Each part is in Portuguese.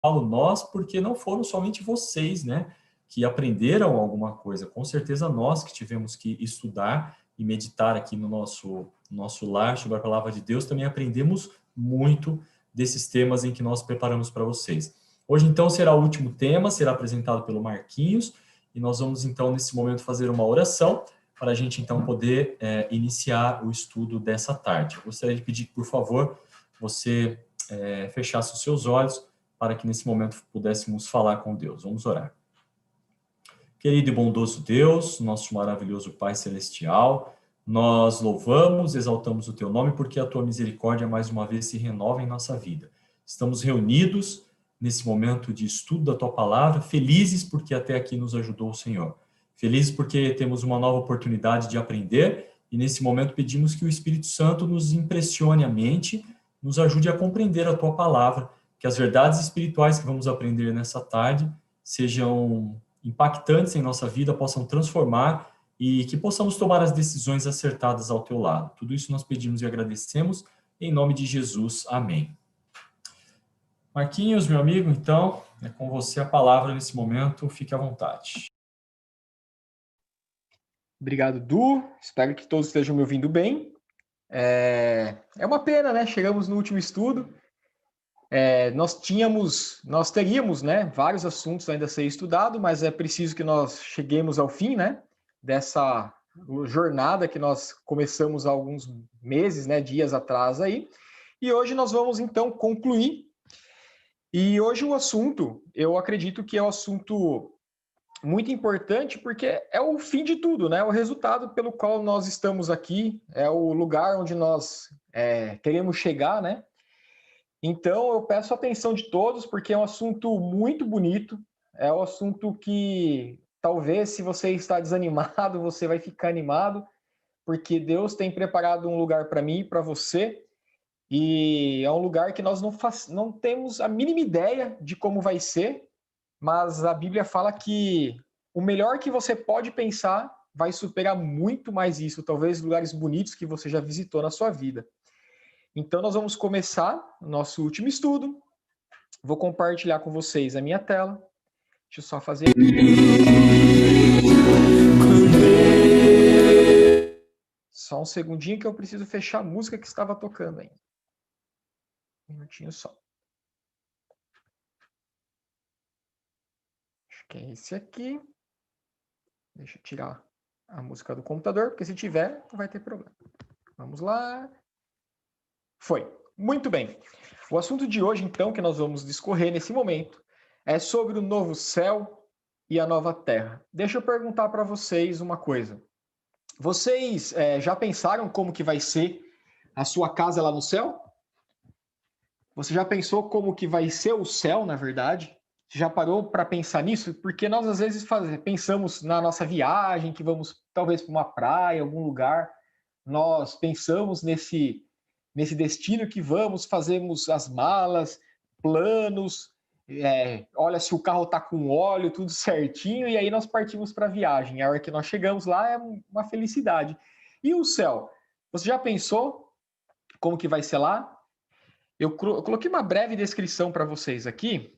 falo nós porque não foram somente vocês, né, que aprenderam alguma coisa. Com certeza nós que tivemos que estudar e meditar aqui no nosso lar sobre a palavra de Deus, também aprendemos muito desses temas em que nós preparamos para vocês. Hoje, então, será o último tema, será apresentado pelo Marquinhos, e nós vamos, então, nesse momento, fazer uma oração para a gente, então, poder iniciar o estudo dessa tarde. Eu gostaria de pedir que, por favor, você fechasse os seus olhos para que, nesse momento, pudéssemos falar com Deus. Vamos orar. Querido e bondoso Deus, nosso maravilhoso Pai Celestial, nós louvamos, exaltamos o Teu nome, porque a Tua misericórdia, mais uma vez, se renova em nossa vida. Estamos reunidos nesse momento de estudo da Tua Palavra, felizes porque até aqui nos ajudou o Senhor. Felizes porque temos uma nova oportunidade de aprender e, nesse momento, pedimos que o Espírito Santo nos impressione a mente, nos ajude a compreender a Tua Palavra, que as verdades espirituais que vamos aprender nessa tarde sejam impactantes em nossa vida, possam transformar e que possamos tomar as decisões acertadas ao Teu lado. Tudo isso nós pedimos e agradecemos em nome de Jesus. Amém. Marquinhos, meu amigo, então, é com você a palavra nesse momento, fique à vontade. Obrigado, Du. Espero que todos estejam me ouvindo bem. É uma pena, né? Chegamos no último estudo. Nós teríamos, né, vários assuntos ainda a ser estudado, mas é preciso que nós cheguemos ao fim, né, dessa jornada que nós começamos há alguns meses, né, dias atrás aí. E hoje nós vamos então concluir. E hoje o assunto, eu acredito que é um assunto muito importante, porque é o fim de tudo, né? O resultado pelo qual nós estamos aqui, é o lugar onde nós queremos chegar, né? Então, eu peço a atenção de todos, porque é um assunto muito bonito, é um assunto que talvez, se você está desanimado, você vai ficar animado, porque Deus tem preparado um lugar para mim e para você, e é um lugar que nós não temos a mínima ideia de como vai ser, mas a Bíblia fala que o melhor que você pode pensar vai superar muito mais isso, talvez lugares bonitos que você já visitou na sua vida. Então, nós vamos começar o nosso último estudo. Vou compartilhar com vocês a minha tela. Deixa eu só fazer aqui. Só um segundinho que eu preciso fechar a música que estava tocando ainda. Um minutinho só. Acho que é esse aqui. Deixa eu tirar a música do computador, porque se tiver, não vai ter problema. Vamos lá. Foi. Muito bem. O assunto de hoje, então, que nós vamos discorrer nesse momento, é sobre o novo céu e a nova terra. Deixa eu perguntar para vocês uma coisa. Vocês já pensaram como que vai ser a sua casa lá no céu? Você já pensou como que vai ser o céu, na verdade? Você já parou para pensar nisso? Porque nós, às vezes, pensamos na nossa viagem, que vamos talvez para uma praia, algum lugar. Nós pensamos nesse destino que vamos, fazemos as malas, planos, olha se o carro está com óleo, tudo certinho, e aí nós partimos para a viagem. A hora que nós chegamos lá é uma felicidade. E o céu? Você já pensou como que vai ser lá? Eu coloquei uma breve descrição para vocês aqui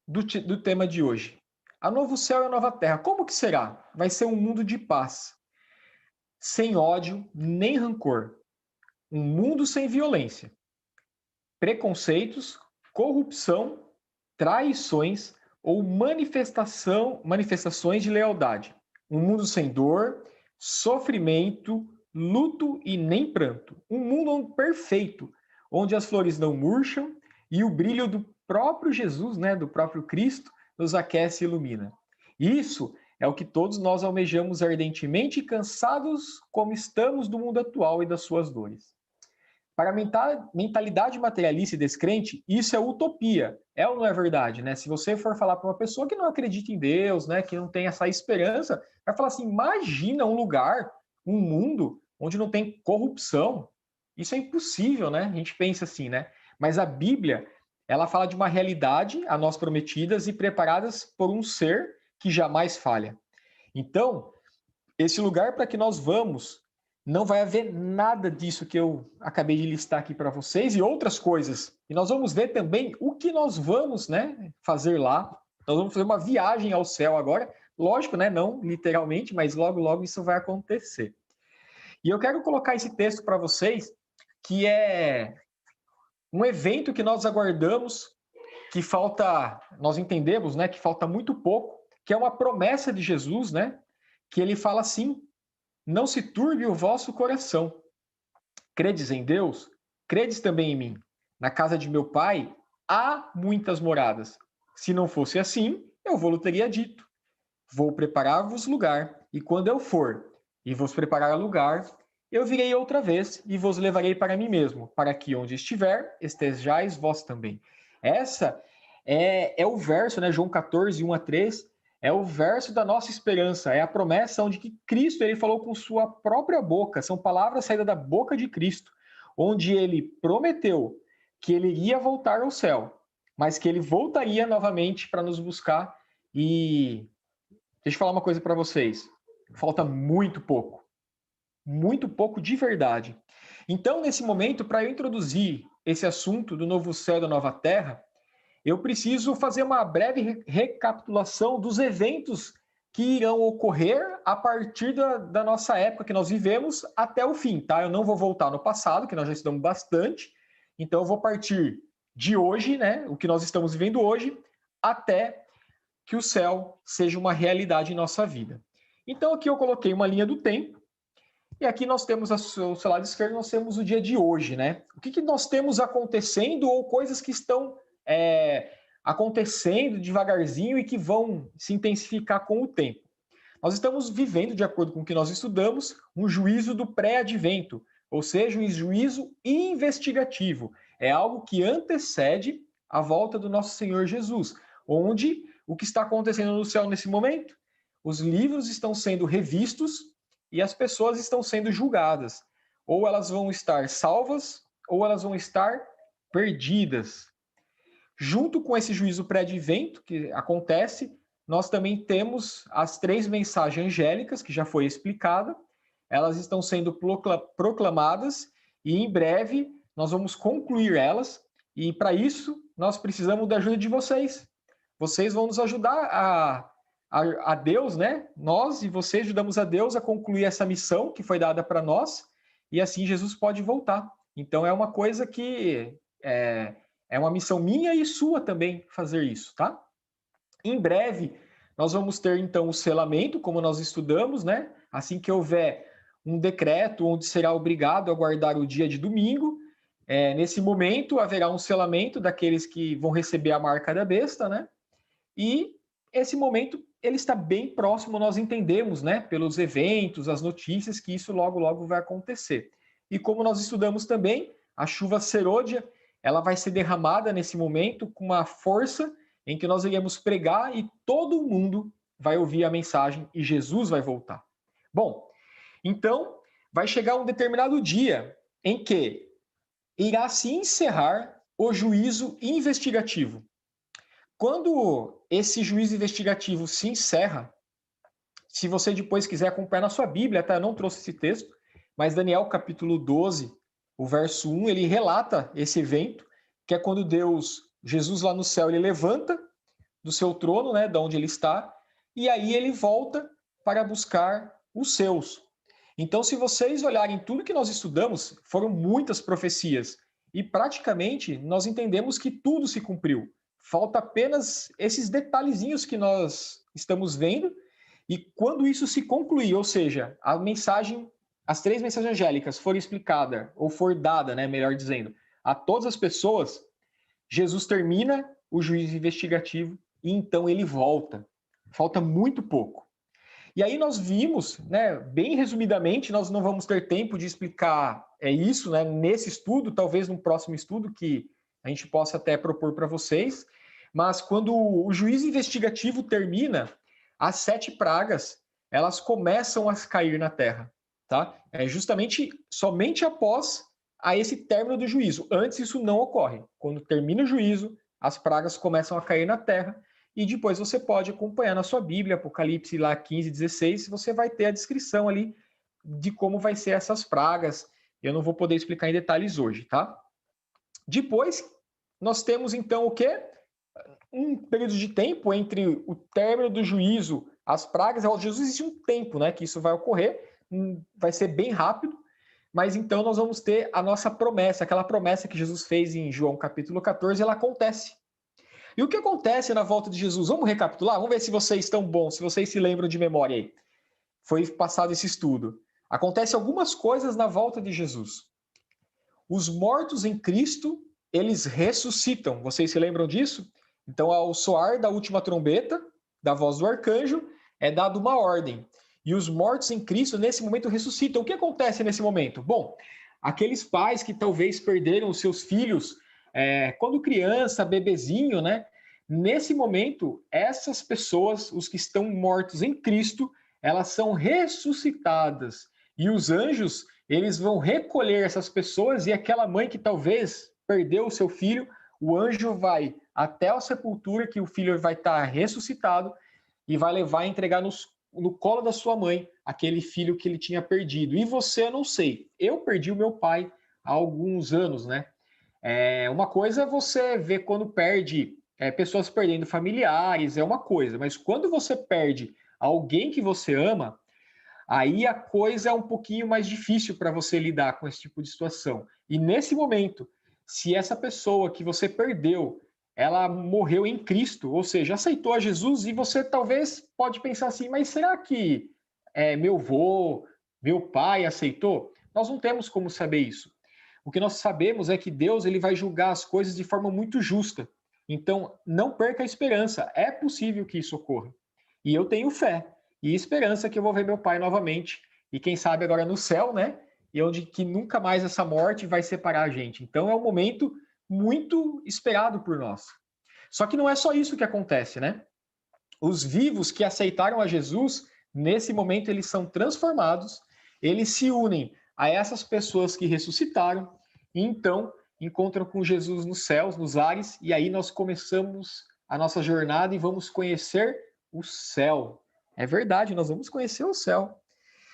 do tema de hoje. A novo céu e a nova terra. Como que será? Vai ser um mundo de paz, sem ódio nem rancor. Um mundo sem violência, preconceitos, corrupção, traições ou manifestações de lealdade. Um mundo sem dor, sofrimento, luto e nem pranto. Um mundo perfeito, onde as flores não murcham e o brilho do próprio Jesus, né, do próprio Cristo, nos aquece e ilumina. Isso é o que todos nós almejamos ardentemente, cansados como estamos do mundo atual e das suas dores. Para a mentalidade materialista e descrente, isso é utopia. É ou não é verdade, né? Se você for falar para uma pessoa que não acredita em Deus, né, que não tem essa esperança, vai falar assim: imagina um lugar, um mundo onde não tem corrupção. Isso é impossível, né? A gente pensa assim, né? Mas a Bíblia, ela fala de uma realidade a nós prometidas e preparadas por um ser que jamais falha. Então, esse lugar para que nós vamos não vai haver nada disso que eu acabei de listar aqui para vocês e outras coisas. E nós vamos ver também o que nós vamos, né, fazer lá. Nós vamos fazer uma viagem ao céu agora. Lógico, né, não literalmente, mas logo, logo isso vai acontecer. E eu quero colocar esse texto para vocês, que é um evento que nós aguardamos, que falta, nós entendemos, né, que falta muito pouco, que é uma promessa de Jesus, né, que ele fala assim: não se turbe o vosso coração. Credes em Deus? Credes também em mim. Na casa de meu pai há muitas moradas. Se não fosse assim, eu vou-lhe teria dito. Vou preparar-vos lugar, e quando eu for e vos preparar lugar, eu virei outra vez e vos levarei para mim mesmo, para que onde estiver, estejais vós também. Essa é o verso, né, João 14, 1-3, é o verso da nossa esperança, é a promessa onde que Cristo ele falou com sua própria boca, são palavras saídas da boca de Cristo, onde ele prometeu que ele iria voltar ao céu, mas que ele voltaria novamente para nos buscar. E deixa eu falar uma coisa para vocês, falta muito pouco de verdade. Então, nesse momento, para eu introduzir esse assunto do novo céu e da nova terra, eu preciso fazer uma breve recapitulação dos eventos que irão ocorrer a partir da nossa época que nós vivemos até o fim, tá? Eu não vou voltar no passado, que nós já estudamos bastante, então eu vou partir de hoje, né, o que nós estamos vivendo hoje, até que o céu seja uma realidade em nossa vida. Então aqui eu coloquei uma linha do tempo, e aqui nós temos, ao seu lado esquerdo, nós temos o dia de hoje, né? O que nós temos acontecendo ou coisas que estão acontecendo devagarzinho e que vão se intensificar com o tempo. Nós estamos vivendo, de acordo com o que nós estudamos, um juízo do pré-advento, ou seja, um juízo investigativo. É algo que antecede a volta do nosso Senhor Jesus, onde o que está acontecendo no céu nesse momento? Os livros estão sendo revistos e as pessoas estão sendo julgadas. Ou elas vão estar salvas, ou elas vão estar perdidas. Junto com esse juízo pré-advento que acontece, nós também temos as 3 mensagens angélicas, que já foi explicada. Elas estão sendo proclamadas e em breve nós vamos concluir elas. E para isso, nós precisamos da ajuda de vocês. Vocês vão nos ajudar a Deus, né? Nós e vocês ajudamos a Deus a concluir essa missão que foi dada para nós, e assim Jesus pode voltar. Então é uma coisa que é uma missão minha e sua também fazer isso, tá? Em breve, nós vamos ter então o selamento, como nós estudamos, né? Assim que houver um decreto onde será obrigado a guardar o dia de domingo, nesse momento haverá um selamento daqueles que vão receber a marca da besta, né? E esse momento ele está bem próximo, nós entendemos, né, pelos eventos, as notícias, que isso logo, logo vai acontecer. E como nós estudamos também, a chuva serôdia, ela vai ser derramada nesse momento com uma força em que nós iremos pregar e todo mundo vai ouvir a mensagem e Jesus vai voltar. Bom, então vai chegar um determinado dia em que irá se encerrar o juízo investigativo. Quando esse juízo investigativo se encerra, se você depois quiser acompanhar na sua Bíblia, tá? Eu não trouxe esse texto, mas Daniel capítulo 12, o verso 1, ele relata esse evento, que é quando Jesus lá no céu, ele levanta do seu trono, né, da onde ele está, e aí ele volta para buscar os seus. Então, se vocês olharem tudo que nós estudamos, foram muitas profecias, e praticamente nós entendemos que tudo se cumpriu. Falta apenas esses detalhezinhos que nós estamos vendo, e quando isso se concluir, ou seja, a mensagem, as 3 mensagens angélicas forem explicadas, ou for dada, né, melhor dizendo, a todas as pessoas, Jesus termina o juízo investigativo e então ele volta. Falta muito pouco. E aí nós vimos, né, bem resumidamente, nós não vamos ter tempo de explicar isso, né, nesse estudo, talvez no próximo estudo que a gente possa até propor para vocês, mas quando o juízo investigativo termina, as 7 pragas, elas começam a cair na terra, tá? É justamente somente após esse término do juízo. Antes isso não ocorre. Quando termina o juízo, as pragas começam a cair na terra e depois você pode acompanhar na sua Bíblia, Apocalipse lá 15, 16, você vai ter a descrição ali de como vai ser essas pragas. Eu não vou poder explicar em detalhes hoje, tá? Depois, nós temos então o quê? Um período de tempo entre o término do juízo, as pragas. Jesus existe um tempo, né, que isso vai ocorrer, vai ser bem rápido, mas então nós vamos ter a nossa promessa, aquela promessa que Jesus fez em João capítulo 14, ela acontece. E o que acontece na volta de Jesus? Vamos recapitular? Vamos ver se vocês estão bons, se vocês se lembram de memória aí. Foi passado esse estudo. Acontece algumas coisas na volta de Jesus. Os mortos em Cristo, eles ressuscitam. Vocês se lembram disso? Então, ao soar da última trombeta, da voz do arcanjo, é dada uma ordem. E os mortos em Cristo, nesse momento, ressuscitam. O que acontece nesse momento? Bom, aqueles pais que talvez perderam os seus filhos quando criança, bebezinho, né? Nesse momento, essas pessoas, os que estão mortos em Cristo, elas são ressuscitadas. E os anjos, eles vão recolher essas pessoas, e aquela mãe que talvez perdeu o seu filho, o anjo vai até a sepultura, que o filho vai estar ressuscitado, e vai levar e entregar no colo da sua mãe aquele filho que ele tinha perdido. E você, eu não sei. Eu perdi o meu pai há alguns anos, né? Uma coisa é você ver quando perde pessoas perdendo familiares, é uma coisa. Mas quando você perde alguém que você ama, aí a coisa é um pouquinho mais difícil para você lidar com esse tipo de situação. E nesse momento, se essa pessoa que você perdeu, ela morreu em Cristo, ou seja, aceitou a Jesus, e você talvez pode pensar assim, mas será que meu avô, meu pai aceitou? Nós não temos como saber isso. O que nós sabemos é que Deus ele vai julgar as coisas de forma muito justa. Então, não perca a esperança. É possível que isso ocorra. E eu tenho fé e esperança que eu vou ver meu pai novamente. E quem sabe agora no céu, né? E onde que nunca mais essa morte vai separar a gente. Então, é um momento muito esperado por nós. Só que não é só isso que acontece, né? Os vivos que aceitaram a Jesus, nesse momento, eles são transformados, eles se unem a essas pessoas que ressuscitaram, e então encontram com Jesus nos céus, nos ares, e aí nós começamos a nossa jornada e vamos conhecer o céu. É verdade, nós vamos conhecer o céu.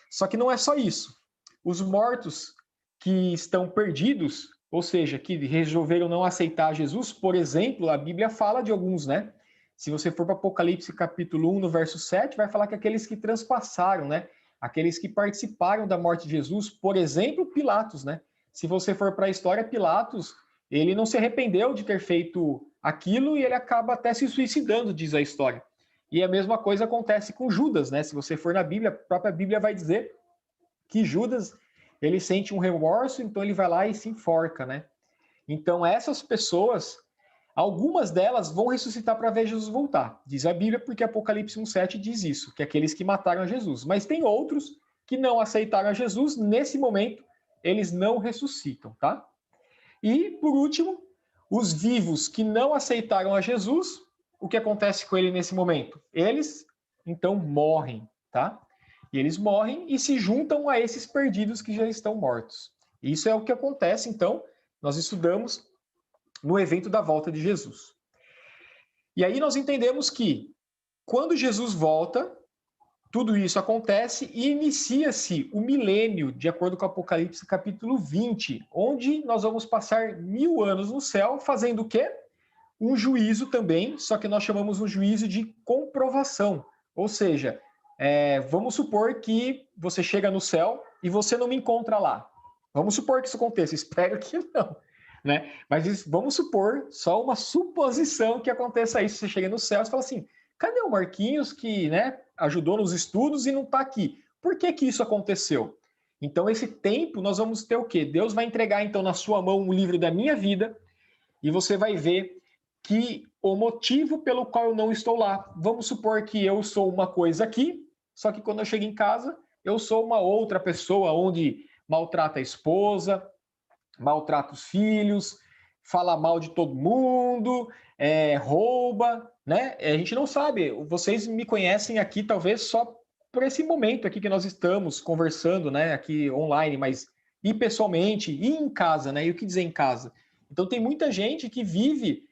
Só que não é só isso. Os mortos que estão perdidos, ou seja, que resolveram não aceitar Jesus, por exemplo, a Bíblia fala de alguns, né? Se você for para Apocalipse capítulo 1, no verso 7, vai falar que aqueles que transpassaram, né? Aqueles que participaram da morte de Jesus, por exemplo, Pilatos, né? Se você for para a história, Pilatos, ele não se arrependeu de ter feito aquilo e ele acaba até se suicidando, diz a história. E a mesma coisa acontece com Judas, né? Se você for na Bíblia, a própria Bíblia vai dizer que Judas, ele sente um remorso, então ele vai lá e se enforca, né? Então essas pessoas, algumas delas vão ressuscitar para ver Jesus voltar. Diz a Bíblia, porque Apocalipse 1,7 diz isso, que é aqueles que mataram a Jesus. Mas tem outros que não aceitaram a Jesus, nesse momento, eles não ressuscitam, tá? E, por último, os vivos que não aceitaram a Jesus, o que acontece com ele nesse momento? Eles, então, morrem, tá? E eles morrem e se juntam a esses perdidos que já estão mortos. Isso é o que acontece, então, nós estudamos no evento da volta de Jesus. E aí nós entendemos que, quando Jesus volta, tudo isso acontece e inicia-se o milênio, de acordo com Apocalipse capítulo 20, onde nós vamos passar 1000 anos no céu, fazendo o quê? Um juízo também, só que nós chamamos um juízo de comprovação. Ou seja, vamos supor que você chega no céu e você não me encontra lá. Vamos supor que isso aconteça, espero que não. Né? Mas vamos supor, só uma suposição que aconteça isso. Você chega no céu e fala assim, cadê o Marquinhos que ajudou nos estudos e não está aqui? Por que que isso aconteceu? Então, esse tempo, nós vamos ter o quê? Deus vai entregar, então, na sua mão um livro da minha vida e você vai ver que o motivo pelo qual eu não estou lá. Vamos supor que eu sou uma coisa aqui, só que quando eu chego em casa, eu sou uma outra pessoa, onde maltrata a esposa, maltrata os filhos, fala mal de todo mundo, rouba, né? A gente não sabe. Vocês me conhecem aqui talvez só por esse momento aqui que nós estamos conversando, né? Aqui online, mas e pessoalmente, e em casa, né? E o que dizer em casa? Então tem muita gente que vive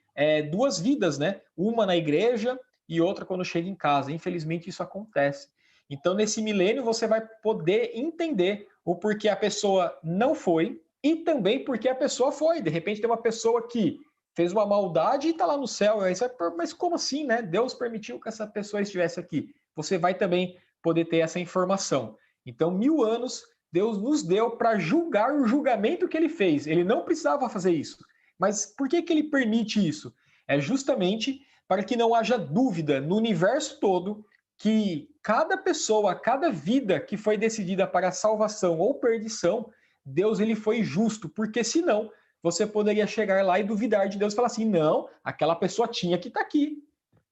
duas vidas, né? Uma na igreja e outra quando chega em casa. Infelizmente isso acontece. Então, nesse milênio, você vai poder entender o porquê a pessoa não foi e também porque a pessoa foi. De repente, tem uma pessoa que fez uma maldade e está lá no céu. Aí você vai, mas como assim, né? Deus permitiu que essa pessoa estivesse aqui. Você vai também poder ter essa informação. Então, 1000 anos, Deus nos deu para julgar o julgamento que ele fez. Ele não precisava fazer isso. Mas por que ele permite isso? É justamente para que não haja dúvida no universo todo que cada pessoa, cada vida que foi decidida para salvação ou perdição, Deus ele foi justo, porque senão você poderia chegar lá e duvidar de Deus e falar assim, não, aquela pessoa tinha que estar aqui.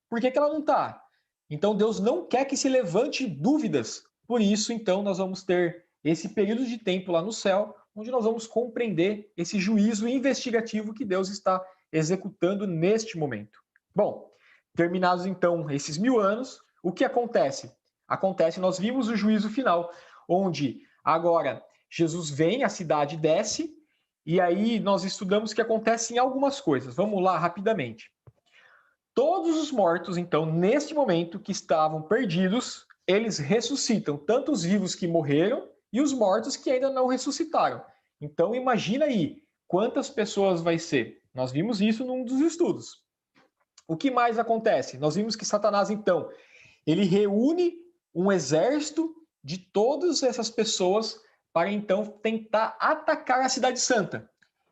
Por que ela não está? Então Deus não quer que se levante dúvidas. Por isso, então, nós vamos ter esse período de tempo lá no céu, onde nós vamos compreender esse juízo investigativo que Deus está executando neste momento. Bom, terminados então esses 1000 anos, o que acontece? Acontece, nós vimos o juízo final, onde agora Jesus vem, a cidade desce, e aí nós estudamos que acontecem algumas coisas. Vamos lá rapidamente. Todos os mortos, então, neste momento que estavam perdidos, eles ressuscitam, tanto os vivos que morreram e os mortos que ainda não ressuscitaram. Então, imagina aí, quantas pessoas vai ser? Nós vimos isso num dos estudos. O que mais acontece? Nós vimos que Satanás, então, ele reúne um exército de todas essas pessoas para, então, tentar atacar a Cidade Santa.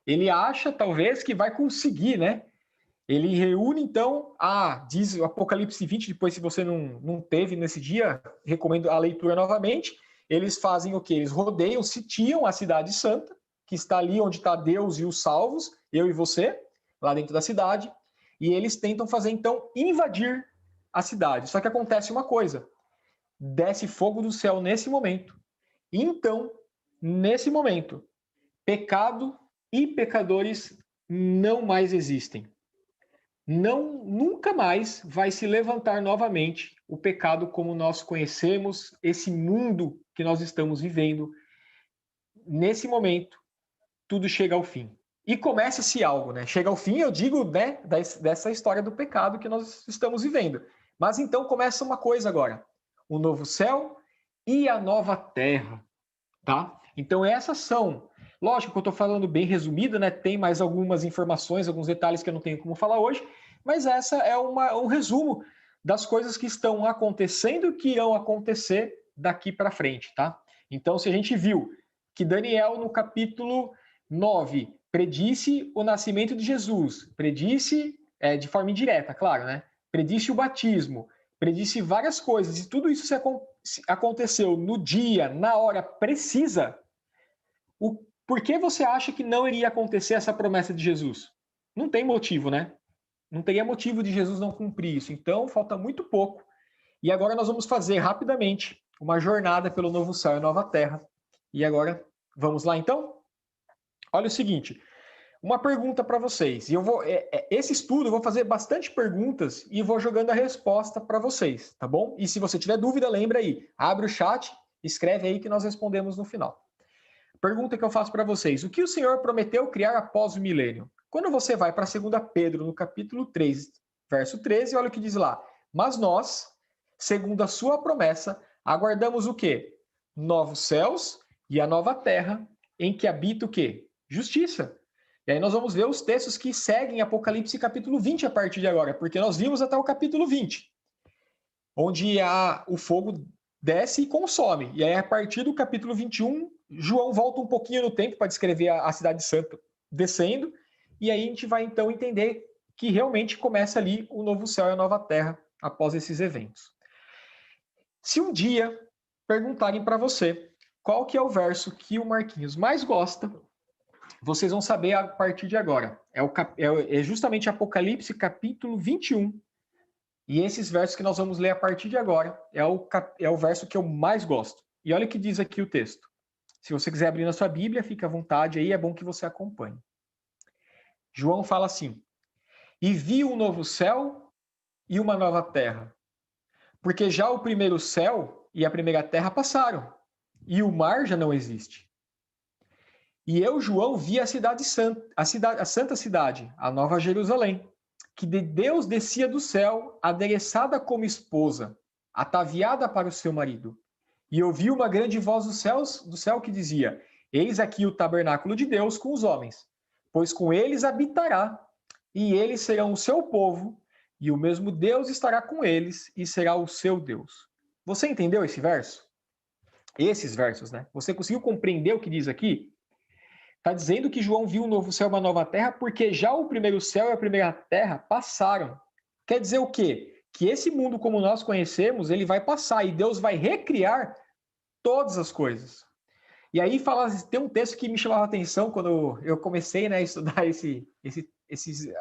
Ele acha, talvez, que vai conseguir, né? Ele reúne, então, diz o Apocalipse 20, depois, se você não teve nesse dia, recomendo a leitura novamente. Eles fazem o quê? Eles rodeiam, sitiam a Cidade Santa, que está ali onde está Deus e os salvos, eu e você, lá dentro da cidade, e eles tentam fazer, então, invadir a cidade. Só que acontece uma coisa, desce fogo do céu nesse momento. E então, nesse momento, pecado e pecadores não mais existem. Nunca mais vai se levantar novamente o pecado como nós conhecemos, esse mundo que nós estamos vivendo. Nesse momento, tudo chega ao fim. E começa-se algo, né? Chega ao fim, eu digo, né, dessa história do pecado que nós estamos vivendo. Mas então começa uma coisa agora: o novo céu e a nova terra, tá? Então essas são, lógico que eu estou falando bem resumido, né? Tem mais algumas informações, alguns detalhes que eu não tenho como falar hoje, mas essa é um resumo das coisas que estão acontecendo e que irão acontecer daqui para frente, tá? Então, se a gente viu que Daniel, no capítulo 9, predisse o nascimento de Jesus, predisse, de forma indireta, claro, né? Predisse o batismo, predisse várias coisas, e tudo isso se aconteceu no dia, na hora precisa, por que você acha que não iria acontecer essa promessa de Jesus? Não tem motivo, né? Não teria motivo de Jesus não cumprir isso. Então, falta muito pouco. E agora nós vamos fazer rapidamente uma jornada pelo novo céu e nova terra. E agora, vamos lá então? Olha o seguinte, uma pergunta para vocês. E esse estudo eu vou fazer bastante perguntas e vou jogando a resposta para vocês, tá bom? E se você tiver dúvida, lembra aí, abre o chat, escreve aí que nós respondemos no final. Pergunta que eu faço para vocês: o que o Senhor prometeu criar após o milênio? Quando você vai para 2 Pedro, no capítulo 3, verso 13, olha o que diz lá. Mas nós, segundo a sua promessa, aguardamos o quê? Novos céus e a nova terra, em que habita o quê? Justiça. E aí nós vamos ver os textos que seguem Apocalipse capítulo 20 a partir de agora, porque nós vimos até o capítulo 20, onde o fogo desce e consome. E aí, a partir do capítulo 21, João volta um pouquinho no tempo para descrever a cidade santa descendo, e aí a gente vai então entender que realmente começa ali o novo céu e a nova terra após esses eventos. Se um dia perguntarem para você qual que é o verso que o Marquinhos mais gosta, vocês vão saber a partir de agora. É justamente Apocalipse capítulo 21, e esses versos que nós vamos ler a partir de agora é o verso que eu mais gosto. E olha o que diz aqui o texto. Se você quiser abrir na sua Bíblia, fica à vontade aí, é bom que você acompanhe. João fala assim: e vi um novo céu e uma nova terra, porque já o primeiro céu e a primeira terra passaram, e o mar já não existe. E eu, João, vi a cidade santa, a santa cidade, a nova Jerusalém, que de Deus descia do céu, adereçada como esposa, ataviada para o seu marido. E ouvi uma grande voz do céu que dizia: Eis aqui o tabernáculo de Deus com os homens, pois com eles habitará, e eles serão o seu povo, e o mesmo Deus estará com eles e será o seu Deus. Você entendeu esse verso? Esses versos, né? Você conseguiu compreender o que diz aqui? Está dizendo que João viu um novo céu e uma nova terra, porque já o primeiro céu e a primeira terra passaram. Quer dizer o quê? Que esse mundo como nós conhecemos, ele vai passar e Deus vai recriar todas as coisas. E aí tem um texto que me chamava a atenção quando eu comecei, né, a estudar esse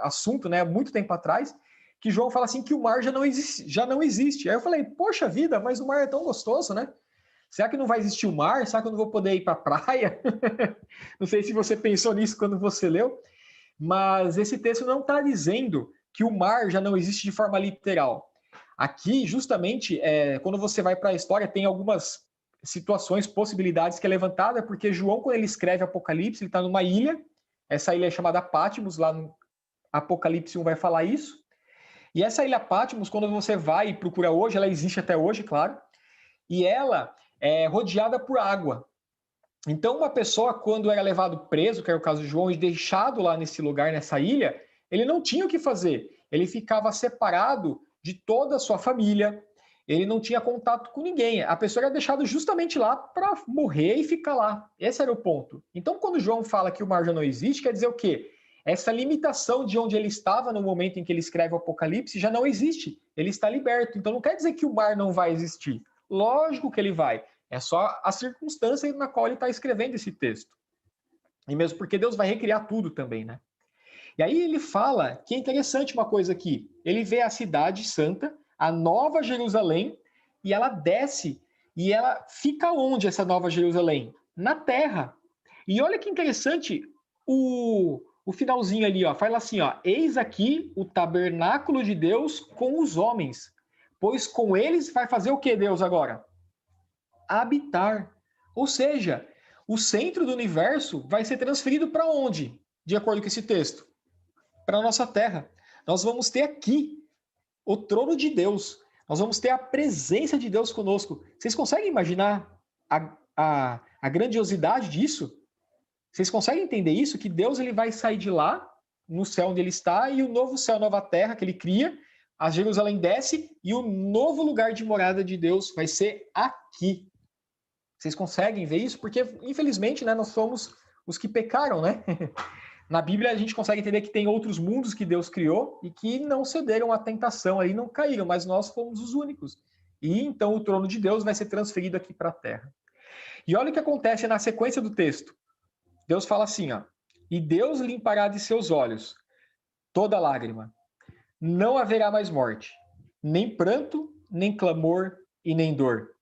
assunto, né, muito tempo atrás, que João fala assim que o mar já não existe. Aí eu falei, poxa vida, mas o mar é tão gostoso, né? Será que não vai existir o mar? Será que eu não vou poder ir para a praia? Não sei se você pensou nisso quando você leu, mas esse texto não está dizendo que o mar já não existe de forma literal. Aqui, justamente, quando você vai para a história, tem algumas situações, possibilidades que é levantada, porque João, quando ele escreve Apocalipse, ele está numa ilha, essa ilha é chamada Patmos, lá no Apocalipse 1 vai falar isso, e essa ilha Patmos, quando você vai e procura hoje, ela existe até hoje, claro, e ela é rodeada por água. Então, uma pessoa, quando era levado preso, que era o caso de João, e deixado lá nesse lugar, nessa ilha, ele não tinha o que fazer. Ele ficava separado de toda a sua família, ele não tinha contato com ninguém. A pessoa era deixada justamente lá para morrer e ficar lá. Esse era o ponto. Então, quando João fala que o mar já não existe, quer dizer o quê? Essa limitação de onde ele estava no momento em que ele escreve o Apocalipse já não existe. Ele está liberto. Então, não quer dizer que o mar não vai existir. Lógico que ele vai. É só a circunstância na qual ele está escrevendo esse texto. E mesmo porque Deus vai recriar tudo também, né? E aí ele fala que é interessante uma coisa aqui. Ele vê a cidade santa, a Nova Jerusalém, e ela desce e ela fica onde essa Nova Jerusalém? Na terra. E olha que interessante o finalzinho ali, ó. Fala assim, ó: Eis aqui o tabernáculo de Deus com os homens, pois com eles vai fazer o que Deus agora? Habitar. Ou seja, o centro do universo vai ser transferido para onde? De acordo com esse texto? Para a nossa terra. Nós vamos ter aqui o trono de Deus. Nós vamos ter a presença de Deus conosco. Vocês conseguem imaginar a grandiosidade disso? Vocês conseguem entender isso? Que Deus ele vai sair de lá, no céu onde ele está, e o novo céu, a nova terra que ele cria, a Jerusalém desce, e o novo lugar de morada de Deus vai ser aqui. Vocês conseguem ver isso? Porque, infelizmente, né, nós somos os que pecaram, né? Na Bíblia, a gente consegue entender que tem outros mundos que Deus criou e que não cederam à tentação, aí não caíram, mas nós fomos os únicos. E então o trono de Deus vai ser transferido aqui para a terra. E olha o que acontece na sequência do texto. Deus fala assim, ó: E Deus limpará de seus olhos toda lágrima. Não haverá mais morte, nem pranto, nem clamor e nem dor,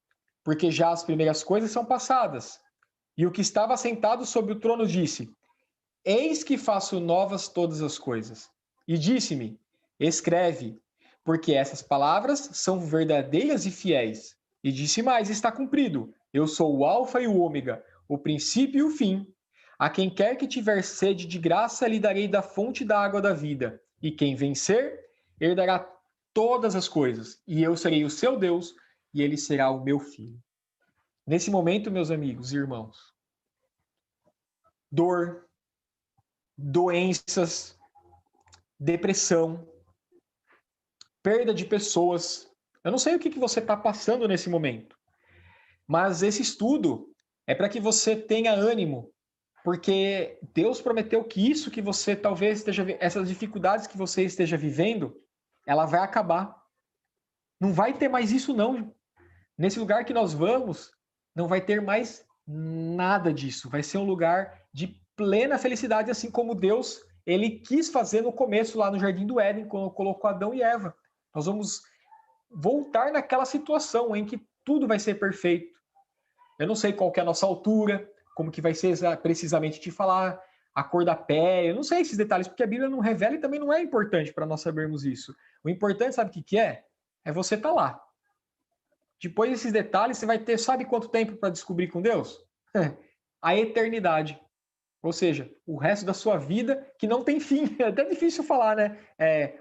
porque já as primeiras coisas são passadas. E o que estava sentado sobre o trono disse: Eis que faço novas todas as coisas. E disse-me: Escreve, porque essas palavras são verdadeiras e fiéis. E disse mais: Está cumprido. Eu sou o Alfa e o Ômega, o princípio e o fim. A quem quer que tiver sede de graça, lhe darei da fonte da água da vida. E quem vencer, herdará todas as coisas. E eu serei o seu Deus, e ele será o meu filho. Nesse momento, meus amigos e irmãos, dor, doenças, depressão, perda de pessoas. Eu não sei o que você está passando nesse momento, mas esse estudo é para que você tenha ânimo, porque Deus prometeu que isso que você talvez esteja, essas dificuldades que você esteja vivendo, ela vai acabar. Não vai ter mais isso não. Nesse lugar que nós vamos, não vai ter mais nada disso. Vai ser um lugar de plena felicidade, assim como Deus ele quis fazer no começo, lá no Jardim do Éden, quando colocou Adão e Eva. Nós vamos voltar naquela situação em que tudo vai ser perfeito. Eu não sei qual que é a nossa altura, como que vai ser precisamente te falar, a cor da pele, eu não sei esses detalhes, porque a Bíblia não revela e também não é importante para nós sabermos isso. O importante, sabe o que é? É você estar lá. Depois desses detalhes, você vai ter, sabe quanto tempo para descobrir com Deus? A eternidade. Ou seja, o resto da sua vida que não tem fim. É até difícil falar, né?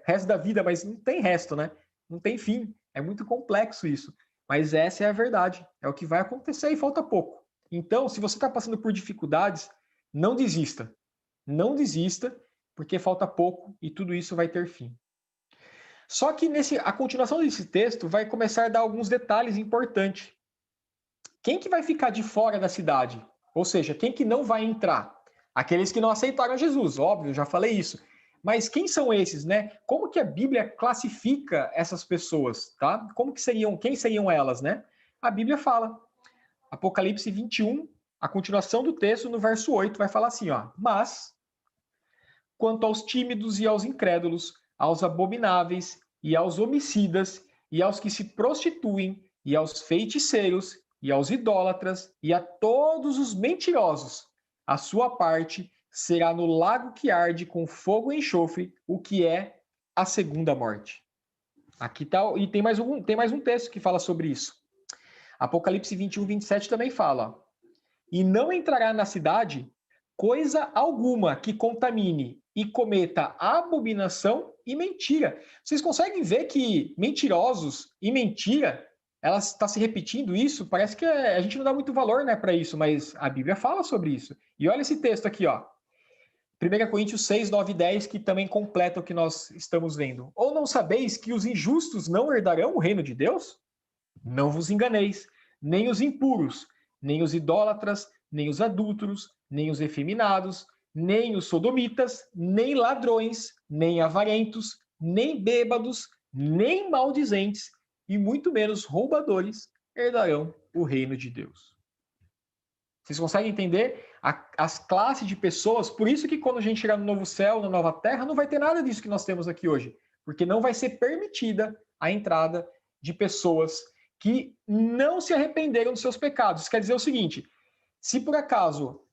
Resto da vida, mas não tem resto, né? Não tem fim. É muito complexo isso. Mas essa é a verdade, é o que vai acontecer e falta pouco. Então, se você está passando por dificuldades, não desista. Não desista, porque falta pouco e tudo isso vai ter fim. Só que a continuação desse texto vai começar a dar alguns detalhes importantes. Quem que vai ficar de fora da cidade? Ou seja, quem que não vai entrar? Aqueles que não aceitaram Jesus, óbvio, já falei isso. Mas quem são esses, né? Como que a Bíblia classifica essas pessoas, tá? Quem seriam elas, né? A Bíblia fala. Apocalipse 21, a continuação do texto no verso 8 vai falar assim, ó: "Mas quanto aos tímidos e aos incrédulos, aos abomináveis e aos homicidas e aos que se prostituem e aos feiticeiros e aos idólatras e a todos os mentirosos, a sua parte será no lago que arde com fogo e enxofre, o que é a segunda morte." Aqui tá, e tem mais um texto que fala sobre isso. Apocalipse 21, 27 também fala: "E não entrará na cidade coisa alguma que contamine e cometa abominação e mentira." Vocês conseguem ver que mentirosos e mentira, ela está se repetindo isso? Parece que a gente não dá muito valor, né, para isso, mas a Bíblia fala sobre isso. E olha esse texto aqui, ó. 1 Coríntios 6, 9 e 10, que também completa o que nós estamos vendo. "Ou não sabeis que os injustos não herdarão o reino de Deus? Não vos enganeis, nem os impuros, nem os idólatras, nem os adúlteros, nem os efeminados, nem os sodomitas, nem ladrões, nem avarentos, nem bêbados, nem maldizentes, e muito menos roubadores herdarão o reino de Deus." Vocês conseguem entender as classes de pessoas? Por isso que quando a gente chegar no novo céu, na nova terra, não vai ter nada disso que nós temos aqui hoje, porque não vai ser permitida a entrada de pessoas que não se arrependeram dos seus pecados. Isso quer dizer o seguinte: se por acaso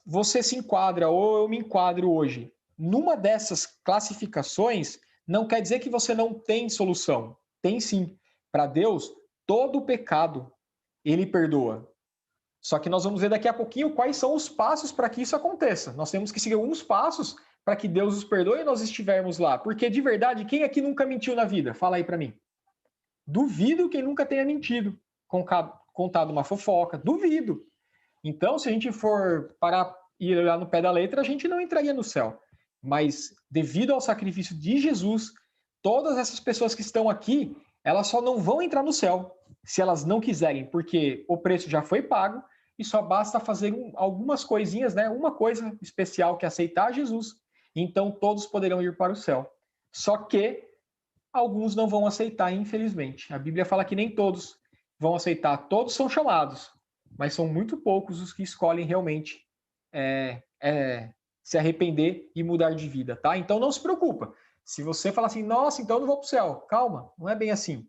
você se enquadra ou eu me enquadro hoje numa dessas classificações, não quer dizer que você não tem solução. Tem sim. Para Deus, todo pecado ele perdoa. Só que nós vamos ver daqui a pouquinho quais são os passos para que isso aconteça. Nós temos que seguir alguns passos para que Deus nos perdoe e nós estivermos lá. Porque, de verdade, quem aqui nunca mentiu na vida? Fala aí para mim. Duvido quem nunca tenha mentido, contado uma fofoca. Duvido. Então, se a gente for parar e olhar no pé da letra, a gente não entraria no céu. Mas, devido ao sacrifício de Jesus, todas essas pessoas que estão aqui, elas só não vão entrar no céu se elas não quiserem, porque o preço já foi pago e só basta fazer algumas coisinhas, né? Uma coisa especial que é aceitar Jesus. Então, todos poderão ir para o céu. Só que alguns não vão aceitar, infelizmente. A Bíblia fala que nem todos vão aceitar. Todos são chamados, mas são muito poucos os que escolhem realmente se arrepender e mudar de vida, tá? Então não se preocupa. Se você falar assim, nossa, então eu não vou para o céu. Calma, não é bem assim.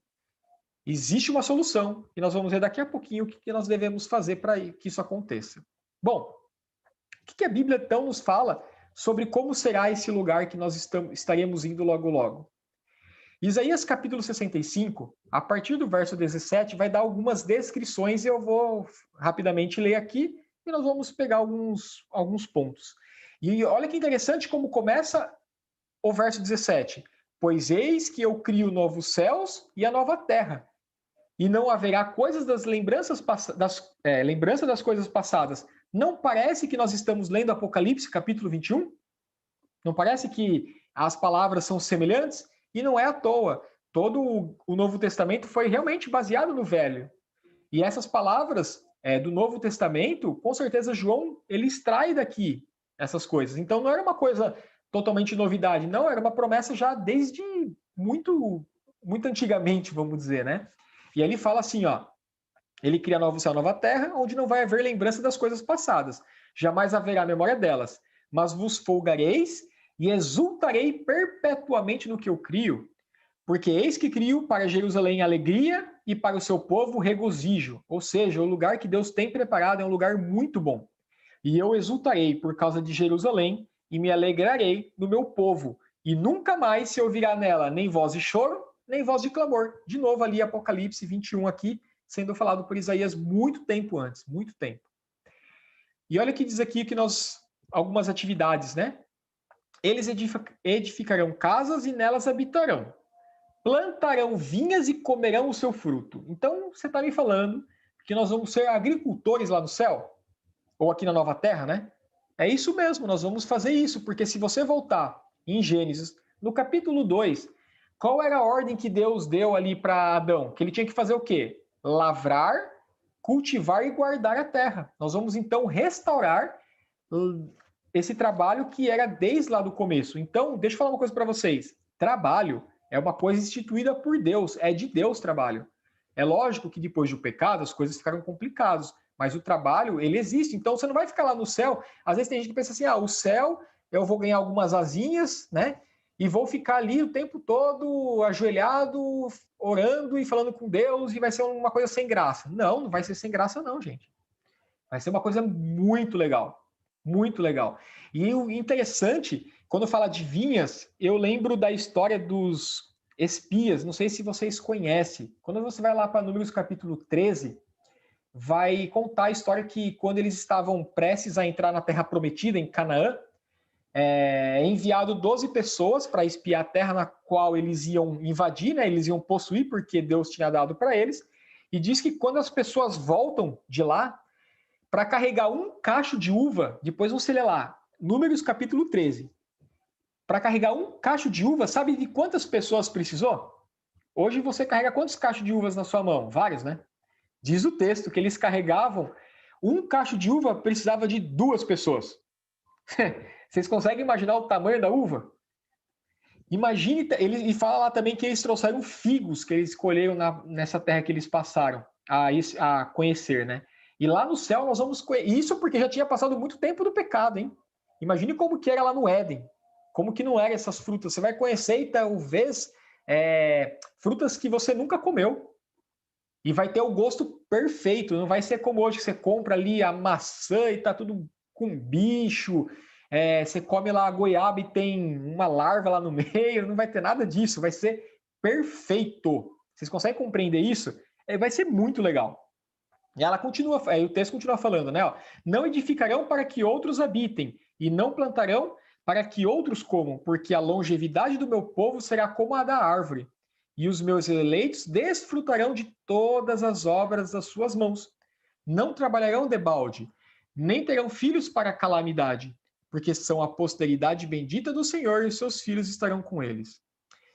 Existe uma solução e nós vamos ver daqui a pouquinho o que nós devemos fazer para que isso aconteça. Bom, o que a Bíblia então nos fala sobre como será esse lugar que nós estaremos indo logo logo? Isaías capítulo 65, a partir do verso 17, vai dar algumas descrições e eu vou rapidamente ler aqui e nós vamos pegar alguns pontos. E olha que interessante como começa o verso 17. "Pois eis que eu crio novos céus e a nova terra, e não haverá coisas das lembranças lembrança das coisas passadas." Não parece que nós estamos lendo Apocalipse capítulo 21? Não parece que as palavras são semelhantes? E não é à toa. Todo o Novo Testamento foi realmente baseado no Velho. E essas palavras do Novo Testamento, com certeza João, ele extrai daqui essas coisas. Então não era uma coisa totalmente novidade, não, era uma promessa já desde muito, muito antigamente, vamos dizer, né? E aí ele fala assim, ó, ele cria novo céu, nova terra, onde não vai haver lembrança das coisas passadas, jamais haverá memória delas, mas vos folgareis e exultarei perpetuamente no que eu crio, porque eis que crio para Jerusalém alegria e para o seu povo regozijo. Ou seja, o lugar que Deus tem preparado é um lugar muito bom. E eu exultarei por causa de Jerusalém e me alegrarei no meu povo. E nunca mais se ouvirá nela nem voz de choro, nem voz de clamor. De novo ali Apocalipse 21 aqui, sendo falado por Isaías muito tempo antes, muito tempo. E olha o que diz aqui que algumas atividades, né? Eles edificarão casas e nelas habitarão. plantarão vinhas e comerão o seu fruto. Então, você está me falando que nós vamos ser agricultores lá no céu? Ou aqui na nova terra, né? É isso mesmo, nós vamos fazer isso, porque se você voltar em Gênesis, no capítulo 2, qual era a ordem que Deus deu ali para Adão? Que ele tinha que fazer o quê? Lavrar, cultivar e guardar a terra. Nós vamos então restaurar esse trabalho que era desde lá do começo. Então, deixa eu falar uma coisa para vocês. Trabalho é uma coisa instituída por Deus, é de Deus trabalho. É lógico que depois do pecado as coisas ficaram complicadas, mas o trabalho, ele existe. Então, você não vai ficar lá no céu. Às vezes tem gente que pensa assim, o céu, eu vou ganhar algumas asinhas, né? E vou ficar ali o tempo todo ajoelhado, orando e falando com Deus e vai ser uma coisa sem graça. Não, não vai ser sem graça não, gente. Vai ser uma coisa muito legal. Muito legal. E o interessante, quando fala de vinhas, eu lembro da história dos espias. Não sei se vocês conhecem. Quando você vai lá para Números capítulo 13, vai contar a história que quando eles estavam prestes a entrar na Terra Prometida, em Canaã, enviado 12 pessoas para espiar a terra na qual eles iam invadir, né? Eles iam possuir, porque Deus tinha dado para eles. E diz que quando as pessoas voltam de lá, para carregar um cacho de uva, depois você lê lá, Números capítulo 13, para carregar um cacho de uva, sabe de quantas pessoas precisou? Hoje você carrega quantos cachos de uvas na sua mão? Vários, né? Diz o texto que eles carregavam, um cacho de uva precisava de 2 pessoas. Vocês conseguem imaginar o tamanho da uva? Imagine, e fala lá também que eles trouxeram figos que eles colheram nessa terra que eles passaram a conhecer, né? E lá no céu nós vamos conhecer. Isso porque já tinha passado muito tempo do pecado, hein? Imagine como que era lá no Éden. Como que não eram essas frutas. Você vai conhecer e talvez frutas que você nunca comeu. E vai ter o gosto perfeito. Não vai ser como hoje que você compra ali a maçã e tá tudo com bicho. Você come lá a goiaba e tem uma larva lá no meio. Não vai ter nada disso. Vai ser perfeito. Vocês conseguem compreender isso? Vai ser muito legal. E ela continua, o texto continua falando, né? Não edificarão para que outros habitem, e não plantarão para que outros comam, porque a longevidade do meu povo será como a da árvore, e os meus eleitos desfrutarão de todas as obras das suas mãos. Não trabalharão debalde, nem terão filhos para calamidade, porque são a posteridade bendita do Senhor, e os seus filhos estarão com eles.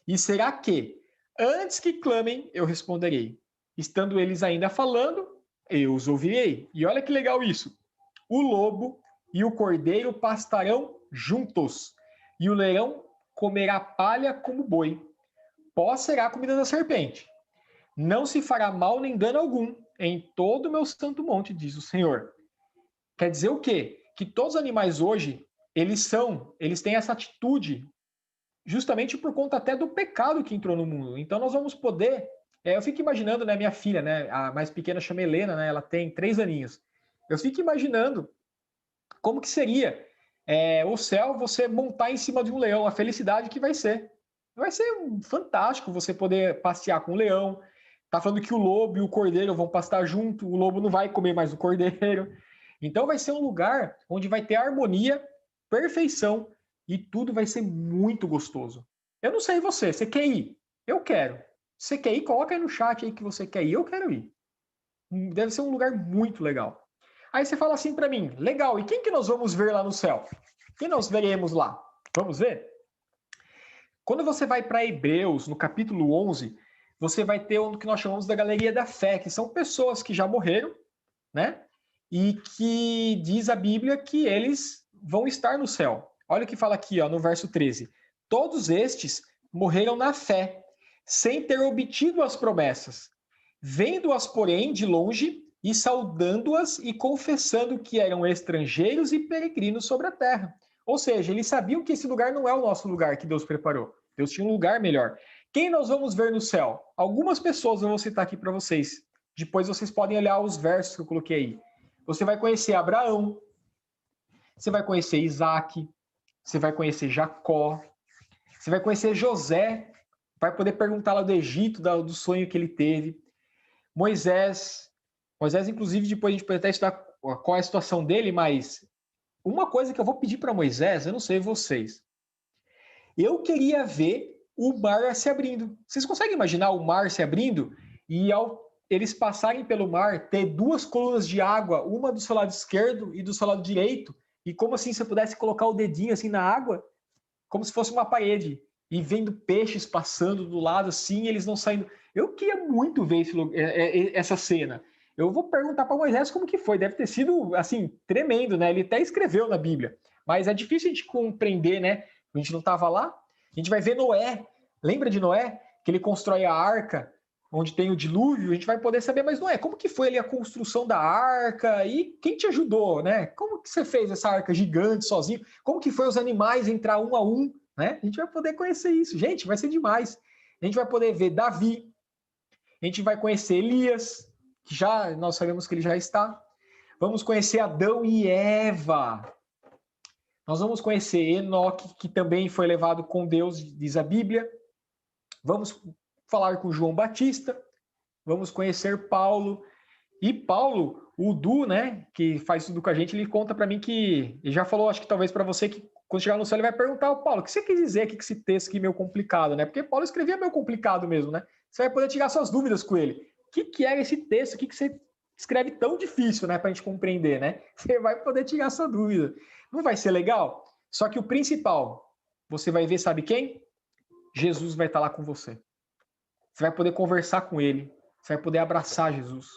E será que, antes que clamem, eu responderei. Estando eles ainda falando, eu os ouvirei. E olha que legal isso. O lobo e o cordeiro pastarão juntos, e o leão comerá palha como boi. Pó será a comida da serpente. Não se fará mal nem dano algum em todo o meu santo monte, diz o Senhor. Quer dizer o quê? Que todos os animais hoje, eles têm essa atitude justamente por conta até do pecado que entrou no mundo. Então nós vamos poder... eu fico imaginando, né, minha filha, né, a mais pequena chama Helena, né, ela tem 3 aninhos. Eu fico imaginando como que seria o céu, você montar em cima de um leão, a felicidade que vai ser. Vai ser fantástico você poder passear com o leão. Tá falando que o lobo e o cordeiro vão pastar junto, o lobo não vai comer mais o cordeiro. Então vai ser um lugar onde vai ter harmonia, perfeição, e tudo vai ser muito gostoso. Eu não sei você quer ir? Eu quero. Você quer ir? Coloca aí no chat aí que você quer ir. Eu quero ir. Deve ser um lugar muito legal. Aí você fala assim para mim, legal, e quem que nós vamos ver lá no céu? Quem nós veremos lá? Vamos ver? Quando você vai para Hebreus, no capítulo 11, você vai ter o que nós chamamos da galeria da fé, que são pessoas que já morreram, né? E que diz a Bíblia que eles vão estar no céu. Olha o que fala aqui, no verso 13. Todos estes morreram na fé, sem ter obtido as promessas, vendo-as, porém, de longe e saudando-as e confessando que eram estrangeiros e peregrinos sobre a terra. Ou seja, eles sabiam que esse lugar não é o nosso lugar que Deus preparou. Deus tinha um lugar melhor. Quem nós vamos ver no céu? Algumas pessoas eu vou citar aqui para vocês. Depois vocês podem olhar os versos que eu coloquei aí. Você vai conhecer Abraão, você vai conhecer Isaac, você vai conhecer Jacó, você vai conhecer José, vai poder perguntar lá do Egito, do sonho que ele teve. Moisés, inclusive, depois a gente pode até estudar qual é a situação dele, mas uma coisa que eu vou pedir para Moisés, eu não sei vocês, eu queria ver o mar se abrindo. Vocês conseguem imaginar o mar se abrindo e ao eles passarem pelo mar, ter duas colunas de água, uma do seu lado esquerdo e do seu lado direito, e como assim você pudesse colocar o dedinho assim na água, como se fosse uma parede, e vendo peixes passando do lado assim, eles não saindo. Eu queria muito ver essa cena. Eu vou perguntar para Moisés como que foi. Deve ter sido assim tremendo, né? Ele até escreveu na Bíblia, mas é difícil a gente compreender, né? A gente não estava lá. A gente vai ver Noé. Lembra de Noé que ele constrói a arca? Onde tem o dilúvio, a gente vai poder saber, mas Noé, como que foi ali a construção da arca? E quem te ajudou, né? Como que você fez essa arca gigante sozinho? Como que foi os animais entrar um a um, né? A gente vai poder conhecer isso. Gente, vai ser demais. A gente vai poder ver Davi, a gente vai conhecer Elias, que já nós sabemos que ele já está. Vamos conhecer Adão e Eva. Nós vamos conhecer Enoque, que também foi levado com Deus, diz a Bíblia. Vamos falar com João Batista, vamos conhecer Paulo. E Paulo, o Du, né, que faz tudo com a gente, ele conta para mim que, ele já falou, acho que talvez para você, que quando chegar no céu ele vai perguntar ao Paulo, o que você quis dizer aqui com esse texto aqui meio complicado, né? Porque Paulo escrevia meio complicado mesmo, né? Você vai poder tirar suas dúvidas com ele. O que era esse texto aqui que você escreve tão difícil, né, para a gente compreender, né? Você vai poder tirar sua dúvida. Não vai ser legal? Só que o principal, você vai ver, sabe quem? Jesus vai estar lá com você. Você vai poder conversar com ele. Você vai poder abraçar Jesus.